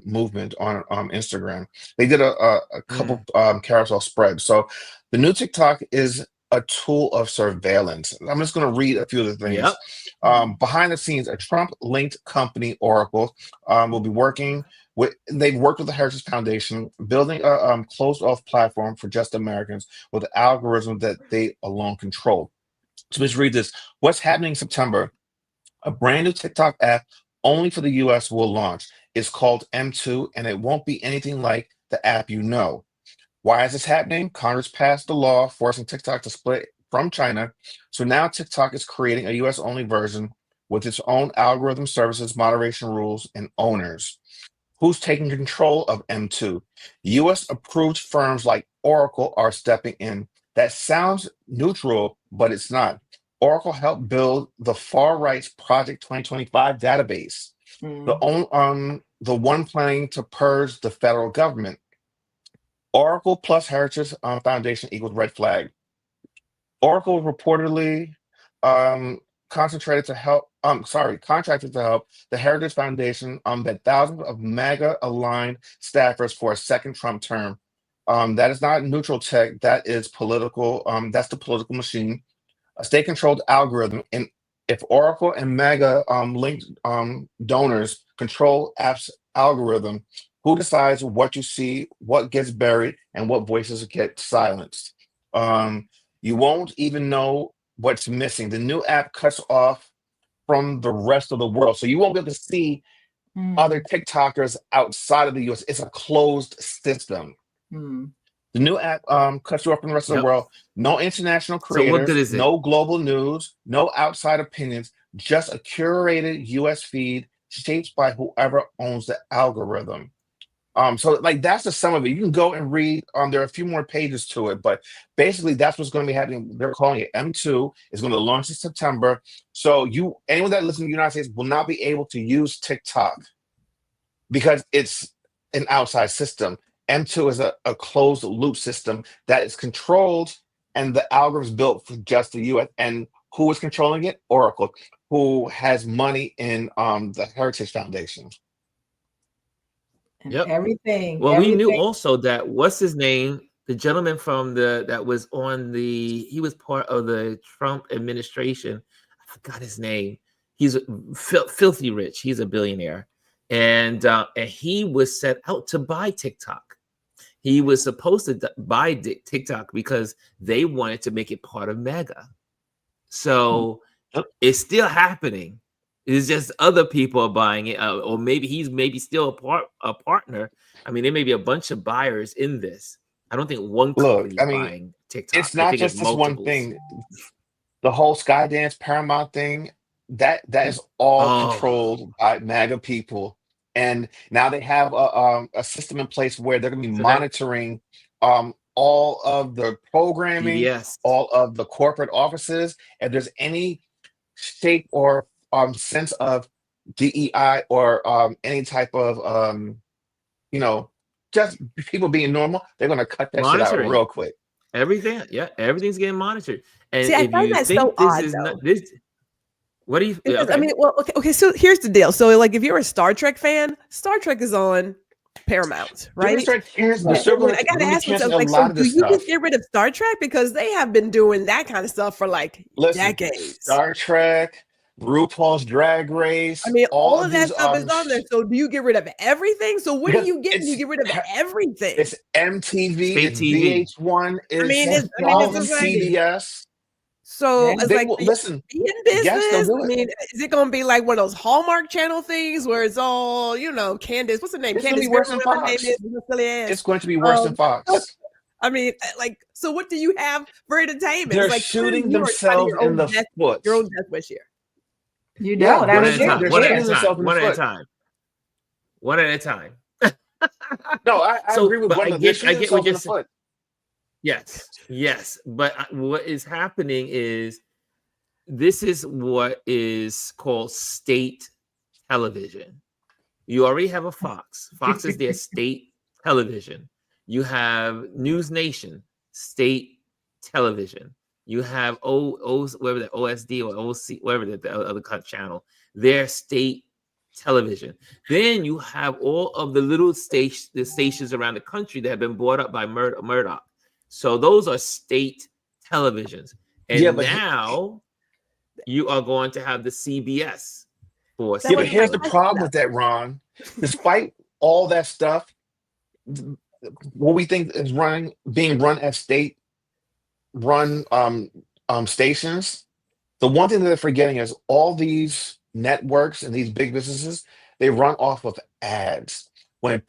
movement on Instagram. They did a couple carousel spreads. So the new TikTok is a tool of surveillance. I'm just going to read a few of the things. Yep. Behind the scenes, a Trump-linked company, Oracle, will be working they've worked with the Heritage Foundation, building a closed-off platform for just Americans with an algorithm that they alone control. So let's read this. What's happening in September? A brand new TikTok app only for the US will launch. It's called M2, and it won't be anything like the app you know. Why is this happening? Congress passed a law forcing TikTok to split from China. So now TikTok is creating a US only version with its own algorithm, services, moderation rules, and owners. Who's taking control of M2? US approved firms like Oracle are stepping in. That sounds neutral, but it's not. Oracle helped build the far right's Project 2025 database, the one planning to purge the federal government. Oracle plus Heritage Foundation equals red flag. Oracle reportedly contracted to help the Heritage Foundation that thousands of MAGA aligned staffers for a second Trump term. That is not neutral tech, that is political, that's the political machine. A state-controlled algorithm. And if Oracle and MAGA linked donors control apps algorithm, who decides what you see, what gets buried, and what voices get silenced? You won't even know what's missing. The new app cuts off from the rest of the world. So you won't be able to see other TikTokers outside of the US. It's a closed system. The new app cuts you off from the rest of the world. No international So what good creators, is it? no global news, no outside opinions, just a curated US feed shaped by whoever owns the algorithm. So like that's the sum of it. You can go and read. There are a few more pages to it, but basically that's what's going to be happening. They're calling it M2. It's going to launch in September. So anyone that lives in the United States will not be able to use TikTok because it's an outside system. M2 is a closed loop system that is controlled, and the algorithm is built for just the US. And who is controlling it? Oracle, who has money in the Heritage Foundation. And everything. Well, we knew also that what's his name, the gentleman from that was he was part of the Trump administration. I forgot his name. He's filthy rich. He's a billionaire, and he was set out to buy TikTok. He was supposed to buy TikTok because they wanted to make it part of MAGA. So it's still happening. It's just other people are buying it, or maybe he's still a partner. I mean, there may be a bunch of buyers in this. I don't think one company is buying TikTok. It's not just this one thing. The whole Skydance Paramount thing, that is all controlled by MAGA people. And now they have a system in place where they're going to be monitoring all of the programming, all of the corporate offices. If there's any shape or sense of DEI or any type of just people being normal, they're going to cut that shit out real quick. Everything's getting monitored. And see, I find that so odd, though. What do you? Because, I mean, well, okay. So here's the deal. So, like, if you're a Star Trek fan, Star Trek is on Paramount, right? I gotta ask myself, like, so do you just get rid of Star Trek because they have been doing that kind of stuff for like decades? Star Trek, RuPaul's Drag Race. I mean, all of that stuff is on there. So do you get rid of everything? So what do you get? You get rid of everything. It's MTV, it's VH1, it's CBS. So it's They like, will will you listen. be in Yes, they'll business? do I it. mean, is it going to be like one of those Hallmark Channel things where it's all, Candace, what's her name? It's going to be Candace worse Berry, than whatever her name is, Fox. with her silly ass. It's going to be worse than So, Fox. I mean, like, so what do you have for entertainment? They're It's like clearly shooting you are finding themselves in the foot. your own death wish here. You Yeah, don't. they're, One I at a time. they're One at shooting a themselves time. in the One at a foot. time. One at a time. No, I So, agree with but one. I They're get shooting what themselves in you're the saying. foot. Yes. But what is happening is this is what is called state television. You already have a Fox. Fox is their state television. You have News Nation, state television. You have whatever the OSD or OC, whatever the other channel, their state television. Then you have all of the little the stations around the country that have been bought up by Murdoch. So those are state televisions. And Yeah, but now you are going to have the CBS for That yeah, but wasn't my here's the question, problem though. with that, Ron. Despite all that stuff, what we think is being run as state-run stations, the one thing that they're forgetting is all these networks and these big businesses, they run off of ads. When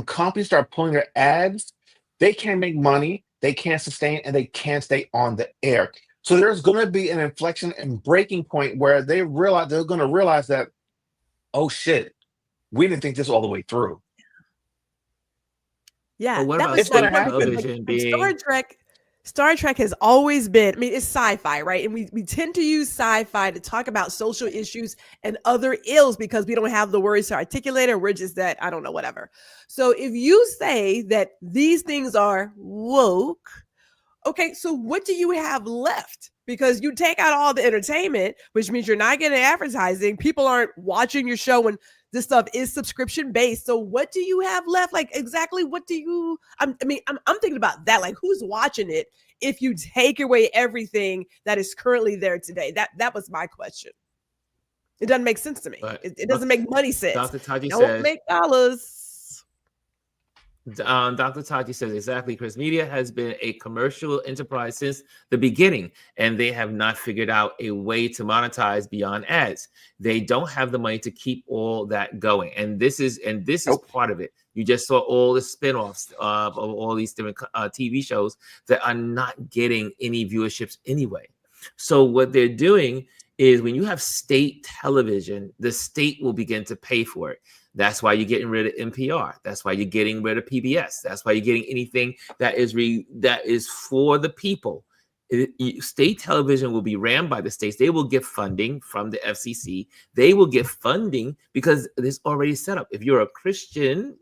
companies start pulling their ads, they can't make money, they can't sustain, and they can't stay on the air. So there's going to be an inflection and breaking point where they're going to realize that, oh shit, we didn't think this all the way through. Yeah, But what that about was It's gonna state happen. television being? Star Trek has always been, I mean, it's sci-fi, right? And we tend to use sci-fi to talk about social issues and other ills because we don't have the words to articulate, or we're just that, I don't know, whatever. So if you say that these things are woke, okay, so what do you have left? Because you take out all the entertainment, which means you're not getting advertising. People aren't watching your show when this stuff is subscription based. So what do you have left? Like exactly what do you? I'm thinking about that. Like who's watching it if you take away everything that is currently there today? That was my question. It doesn't make sense to me. But It doesn't make money sense. Dr. Taji Don't says, make dollars. Dr. Taji says exactly. Chris, media has been a commercial enterprise since the beginning, and they have not figured out a way to monetize beyond ads. They don't have the money to keep all that going, and this is part of it. You just saw all the spinoffs of all these different TV shows that are not getting any viewerships anyway. So what they're doing is when you have state television, the state will begin to pay for it. That's why you're getting rid of NPR. That's why you're getting rid of PBS. That's why you're getting anything that is for the people. State television will be ran by the states. They will get funding from the FCC. They will get funding because it's already set up. If you're a Christian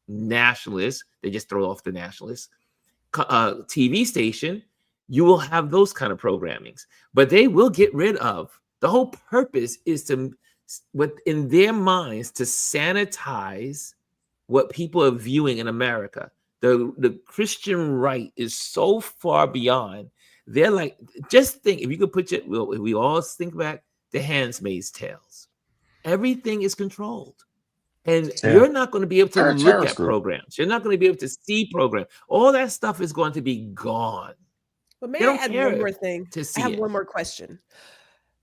nationalist, they just throw off the nationalist TV station, you will have those kind of programmings. But they will get rid of. The whole purpose is to, within their minds, to sanitize what people are viewing in America. The Christian right is so far beyond. They're like, just think, if you could put it, we all think back to Handmaid's Tales. Everything is controlled. And you're not going to be able to look at programs. You're not going to be able to see programs. All that stuff is going to be gone. But may I add one more thing? I have one more question.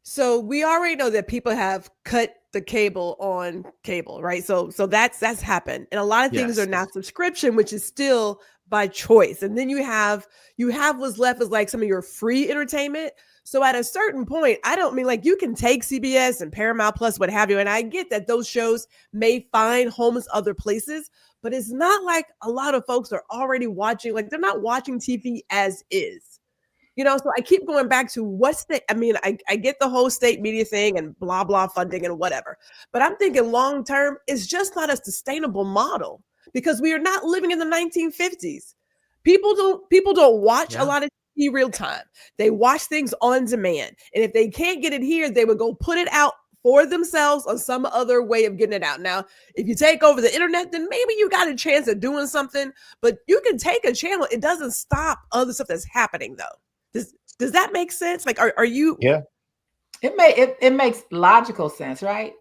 So we already know that people have cut the cable on cable, right? So that's happened. And a lot of things are now subscription, which is still by choice. And then you have what's left is like some of your free entertainment. So at a certain point, I don't mean like you can take CBS and Paramount Plus, what have you. And I get that those shows may find homes other places, but it's not like a lot of folks are already watching, like they're not watching TV as is. You know, so I keep going back to I get the whole state media thing and blah, blah funding and whatever, but I'm thinking long term, it's just not a sustainable model because we are not living in the 1950s. People don't watch a lot of TV real time. They watch things on demand. And if they can't get it here, they would go put it out for themselves on some other way of getting it out. Now, if you take over the internet, then maybe you got a chance of doing something, but you can take a channel. It doesn't stop other stuff that's happening though. Does that make sense? Like, are you? Yeah. It makes logical sense, right?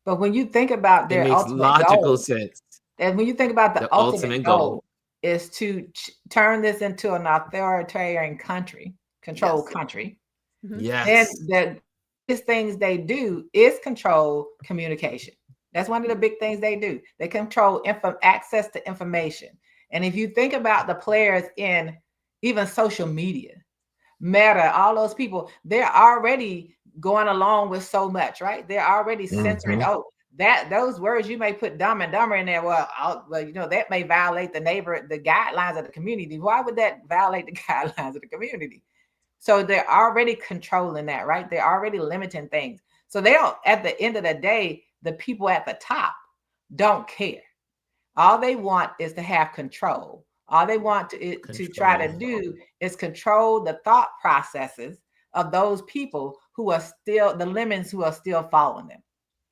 But when you think about their ultimate goal, sense. And when you think about the ultimate goal is to turn this into an authoritarian country, controlled country, Mhm. Then Yes. the biggest things they do is control communication. That's one of the big things they do. They control access to information. And if you think about the players in even social media, Meta, all those people, they're already going along with so much, right? They're already censoring. Mhm. Oh, that those words you may put dumb and dumber in there. Well, you know, that may violate the guidelines of the community. Why would that violate the guidelines of the community? So they're already controlling that, right? They're already limiting things. So they don't, at the end of the day, the people at the top don't care. All they want is to have control. All they want to try to do is control the thought processes of those people who are still the lemons who are still following them.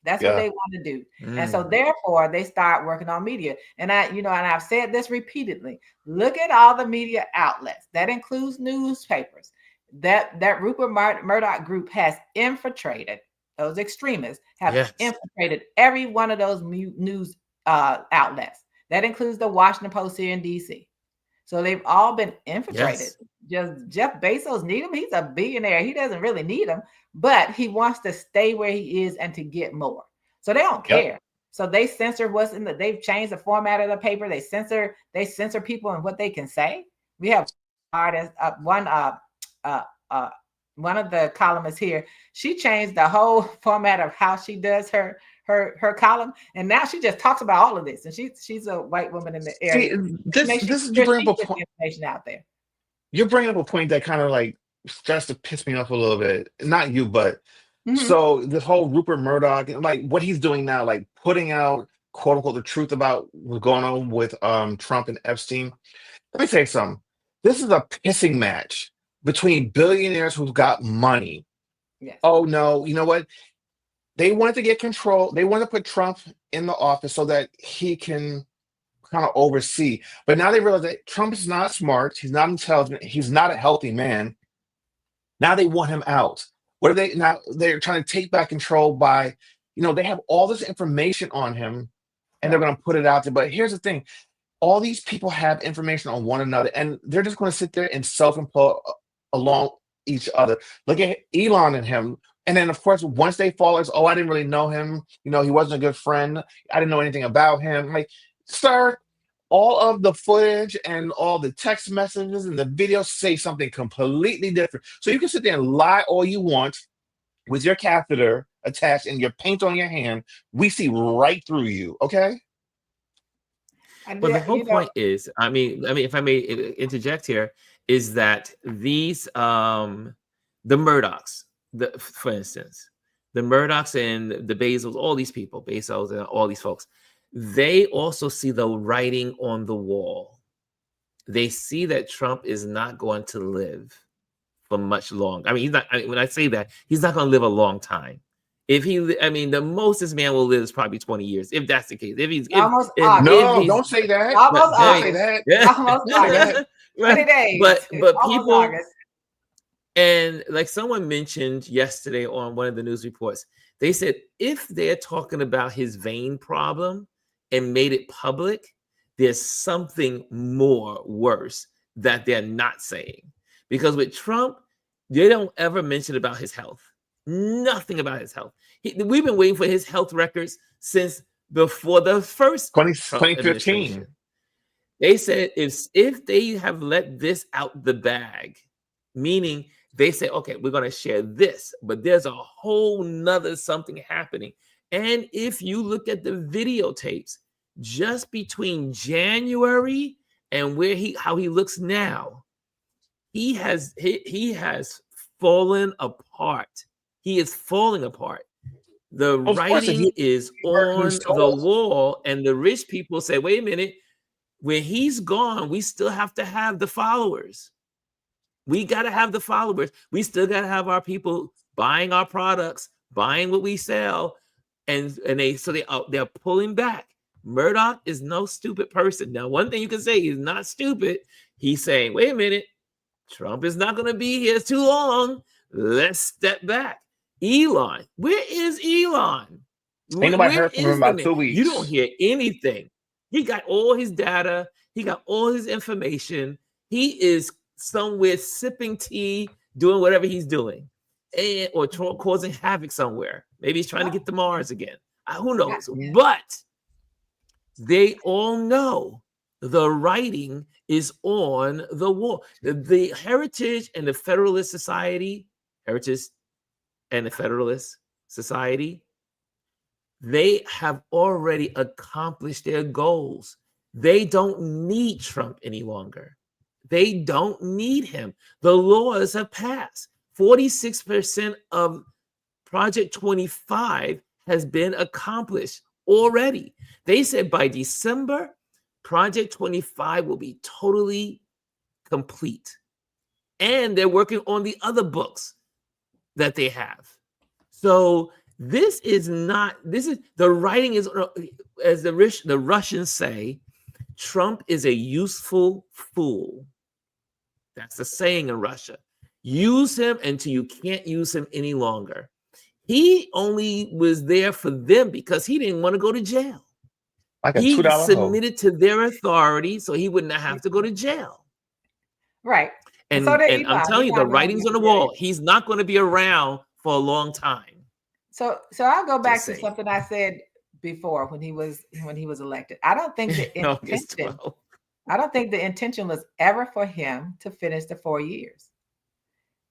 That's what Yeah. they want to do. And so therefore they start working on media. And and I've said this repeatedly. Look at all the media outlets. That includes newspapers. That Rupert Murdoch group has infiltrated, those extremists have infiltrated every one of those news outlets. That includes the Washington Post here in DC. So they've all been infiltrated. Just Jeff Bezos need him. He's a billionaire. He doesn't really need them, but he wants to stay where he is and to get more. So they don't care. So they censor what's in they've changed the format of the paper. They censor people and what they can say. We have artists, one of the columnists here, she changed the whole format of how she does her column, and now she just talks about all of this. And she's a white woman in the area. See, this is you bring up a point. Information out there. You're bringing up a point that kind of like starts to piss me off a little bit. Not you, but so this whole Rupert Murdoch, like what he's doing now, like putting out quote unquote the truth about what's going on with Trump and Epstein. Let me tell you something. This is a pissing match between billionaires who've got money. Yes. Oh no, you know what? They wanted to get control. They want to put Trump in the office so that he can kind of oversee. But now they realize that Trump is not smart. He's not intelligent. He's not a healthy man. Now they want him out. What are they now? They're trying to take back control by, they have all this information on him and they're going to put it out there. But here's the thing. All these people have information on one another and they're just going to sit there and self-implode along each other. Look at Elon and him. And then, of course, once they fall, it's, I didn't really know him. He wasn't a good friend. I didn't know anything about him. Like, sir, all of the footage and all the text messages and the videos say something completely different. So you can sit there and lie all you want with your catheter attached and your paint on your hand. We see right through you, okay? But the whole point is, I mean, if I may interject here, is that these, the Murdochs, for instance, the Murdochs and the Bezos, all these people, Bezos and all these folks, they also see the writing on the wall. They see that Trump is not going to live for much longer. I mean, when I say that, he's not going to live a long time. The most this man will live is probably 20 years, if that's the case. Don't say that. Don't say that. Almost August. 20 days. But people, August. And like someone mentioned yesterday on one of the news reports, they said if they're talking about his vein problem and made it public, there's something more worse that they're not saying. Because with Trump, they don't ever mention about his health. Nothing about his health. We've been waiting for his health records since before the first 2015. They said if they have let this out the bag, meaning they say, okay, we're going to share this, but there's a whole nother something happening. And if you look at the videotapes, just between January and how he looks now, he has fallen apart. He is falling apart. The writing is on the wall, and the rich people say, wait a minute, when he's gone, we still have to have the followers. We got to have the followers. We still got to have our people buying our products, buying what we sell. And they're pulling back. Murdoch is no stupid person. Now, one thing you can say, he's not stupid. He's saying, wait a minute, Trump is not going to be here too long. Let's step back. Elon, where is Elon? Ain't nobody heard from him about 2 weeks. You don't hear anything. He got all his data. He got all his information. He is somewhere sipping tea, doing whatever he's doing. or causing havoc somewhere. Maybe he's trying to get to Mars again. Who knows? But they all know the writing is on the wall. The Heritage and the Federalist Society, they have already accomplished their goals. They don't need Trump any longer. They don't need him. The laws have passed. 46% of Project 25 has been accomplished already. They said by December, Project 25 will be totally complete. And they're working on the other books that they have. So this is the writing is, as the Russians say, Trump is a useful fool. That's the saying in Russia. Use him until you can't use him any longer. He only was there for them because he didn't want to go to jail. Like a He $2 hoe. submitted to their authority so he wouldn't have to go to jail. Right. And, so did and I'm Elon. telling you, the Elon writing's on the wall. He's not going to be around for a long time. So I'll go back Just to saying. something I said before when he was elected. I don't think the August intention. 12th. I don't think the intention was ever for him to finish the 4 years.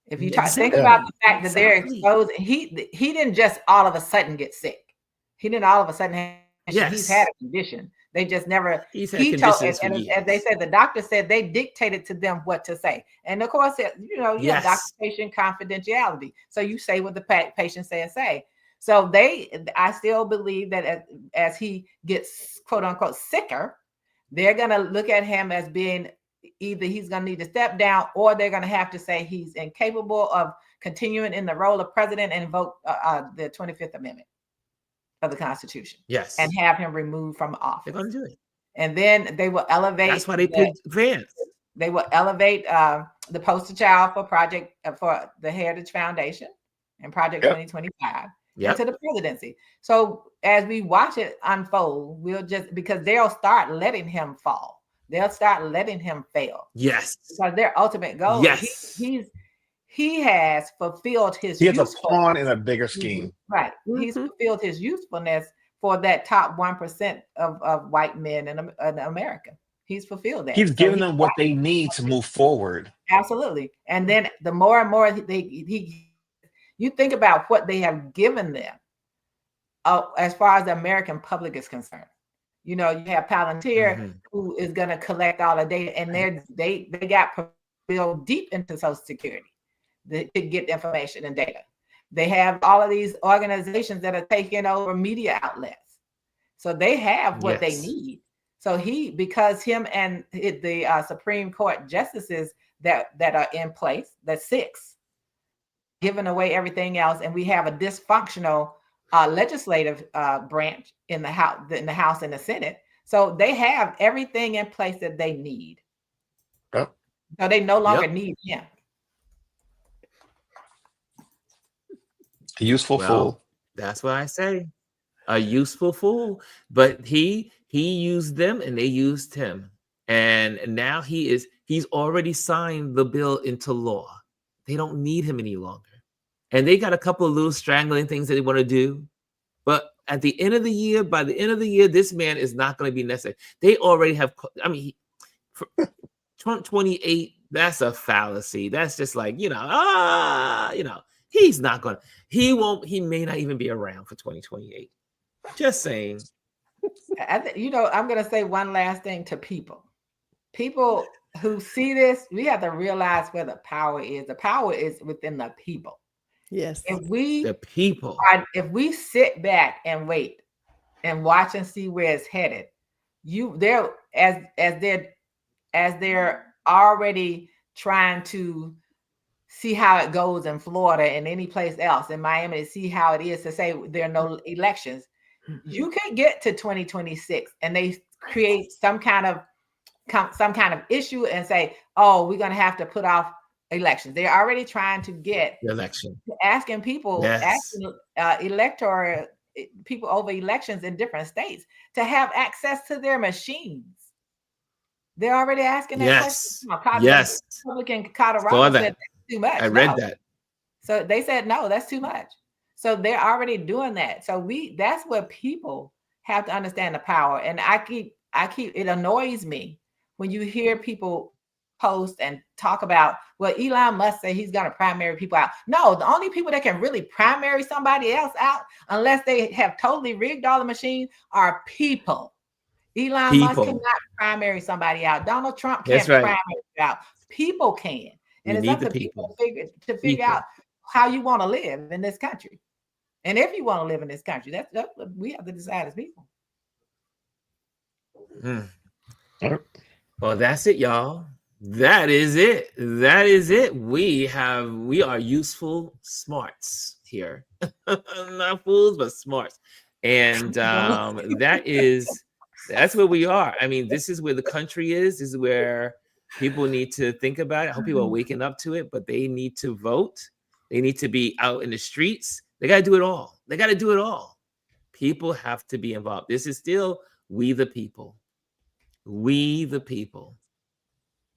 If you think about the fact that they're exposed, he didn't just all of a sudden get sick. He didn't all of a sudden have, he's had a condition. They just never. He's had conditions for years. As they said, the doctor said they dictated to them what to say, and of course, you have doctor-patient confidentiality. So you say what the patient say. So I still believe that as he gets quote unquote sicker, they're gonna look at him as being either he's going to need to step down or they're going to have to say he's incapable of continuing in the role of president and invoke the 25th Amendment of the Constitution. Yes. And have him removed from office. They're going to do it. And then they will elevate. That's why they picked Vance. They will elevate the poster child for the Heritage Foundation and Project 2025 into the presidency. So as we watch it unfold, because they'll start letting him fall. They'll start letting him fail. Yes. Because their ultimate goal, he has fulfilled his He has a pawn in a bigger scheme. Right. Mm-hmm. He's fulfilled his usefulness for that top 1% of white men in America. He's fulfilled that. He's given them what they need to move forward. Absolutely. And then the more and more you think about what they have given them as far as the American public is concerned. You have Palantir who is going to collect all the data, and they got built deep into Social Security to get information and data. They have all of these organizations that are taking over media outlets, so they have what they need. So because him and the Supreme Court justices that are in place, that's 6, giving away everything else, and we have a dysfunctional legislative branch in the House and the Senate. So they have everything in place that they need. Yep. So they no longer need him. A useful fool. That's what I say. A useful fool. But he used them and they used him. And now he's already signed the bill into law. They don't need him any longer. And they got a couple of little strangling things that they want to do. But at the end of the year, by the end of the year, this man is not going to be necessary. They already have, for Trump 28, that's a fallacy. That's just like, he's not going to, he may not even be around for 2028. Just saying. I'm going to say one last thing to people. People who see this, we have to realize where the power is. The power is within the people. Yes. If we sit back and wait and watch and see where it's headed, as they're already trying to see how it goes in Florida and any place else in Miami to see how it is to say there are no elections. You can get to 2026 and they create some kind of issue and say, oh, we're going to have to put off elections. They're already trying to get the election, asking people, electoral people over elections in different states to have access to their machines. They're already asking that question. Yes. Republican Colorado said that's too much. I read that. So they said, no, that's too much. So they're already doing that. So that's what people have to understand the power. And I keep, it annoys me when you hear people post and talk about, well, Elon Musk say he's going to primary people out. No, the only people that can really primary somebody else out, unless they have totally rigged all the machines, are people. Elon Musk cannot primary somebody out. Donald Trump can't primary you out. People can. And it's up to people to figure out how you want to live in this country. And if you want to live in this country, that's we have to decide as people. Well, that's it, y'all. That is it. That is it. We are useful smarts here. Not fools, but smarts. And that's where we are. I mean, this is where the country is. This is where people need to think about it. I hope people are waking up to it, but they need to vote. They need to be out in the streets. They got to do it all. They got to do it all. People have to be involved. This is still we the people. We the people,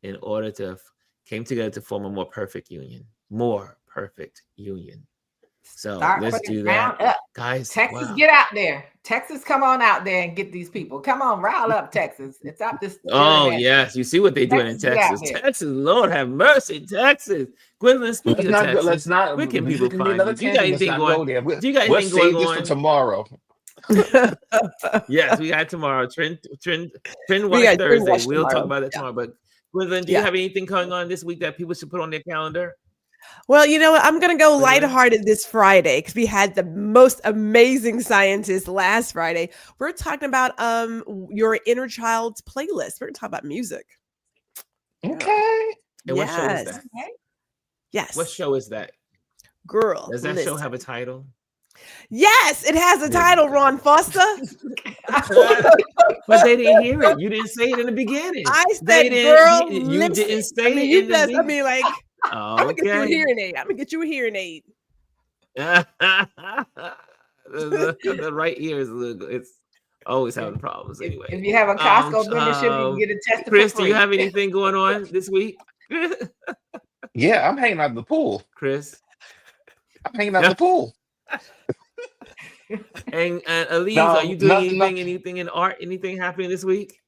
in order to came together to form a more perfect union. So let's do that. Guys, Texas, get out there. Texas, come on out there and get these people. Come on, rile up Texas. It's up this. Yes, you see what they're doing in Texas. Texas, Lord have mercy, Texas. Gwendolyn, speaking of Texas, let's not. Where can people find you? Do you got anything going? Do you got anything going on? Save this for tomorrow. Yes, we got tomorrow. Trend Watch Thursday. We'll talk about it tomorrow. But Gwendolyn, do you have anything going on this week that people should put on their calendar? Well, you know what? I'm going to go lighthearted this Friday because we had the most amazing scientists last Friday. We're talking about your inner child's playlist. We're going to talk about music. Okay. And what show is that? Yes. What show is that? Girl. Does that show have a title? Yes, it has a title, Ron Foster. But they didn't hear it. You didn't say it in the beginning. I said, girl, you didn't say it. You just, I mean, like, I'm gonna get you a hearing aid. The right ear is a little. It's always having problems anyway. If you have a Costco membership, you can get a test. Chris, do you have anything going on this week? Yeah, I'm hanging out in the pool. Chris, I'm hanging out in the pool. And Elise, are you doing anything in art? Anything happening this week?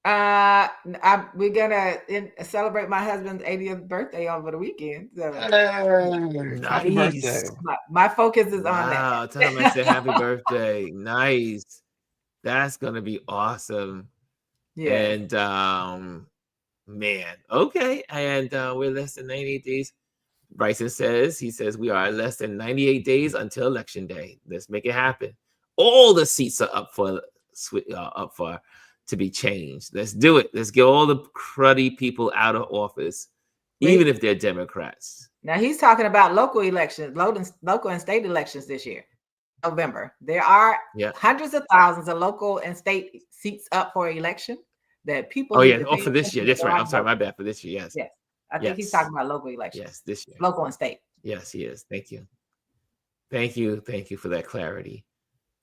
We're gonna celebrate my husband's 80th birthday over the weekend. So. Happy birthday! My focus is on that. Wow, tell him I said happy birthday. Nice. That's gonna be awesome. Yeah. And man, okay. And we're less than 98 days. Bryson says, we are less than 98 days until election day. Let's make it happen. All the seats are up for to be changed. Let's do it. Let's get all the cruddy people out of office, even if they're Democrats. Now he's talking about local elections, local and state elections this year, November. There are hundreds of thousands of local and state seats up for election that people. Oh yeah, for this year. That's right. I'm sorry, my bad. For this year, yes. Yes. I think he's talking about local elections. Yes, this year. Local and state. Yes, he is. Thank you. Thank you for that clarity.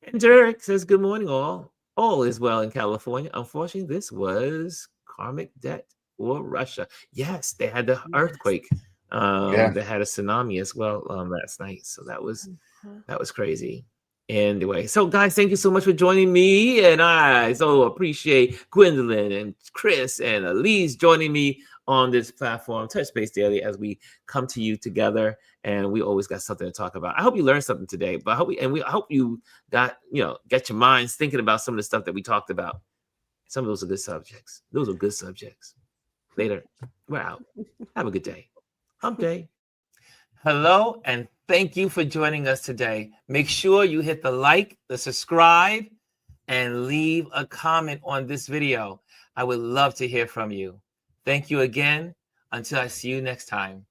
And Derek says, good morning, all. All is well in California. Unfortunately, this was karmic debt or Russia. Yes, they had the earthquake. They had a tsunami as well last night. So that was crazy. Anyway, so guys, thank you so much for joining me. And I so appreciate Gwendolyn and Chris and Elise joining me on this platform, Touch Base Daily, as we come to you together, and we always got something to talk about. I hope you learned something today, but I hope you got get your minds thinking about some of the stuff that we talked about. Some of those are good subjects. Those are good subjects. Later, we're out. Have a good day. Hump day. Hello, and thank you for joining us today. Make sure you hit the like, the subscribe, and leave a comment on this video. I would love to hear from you. Thank you again. Until I see you next time.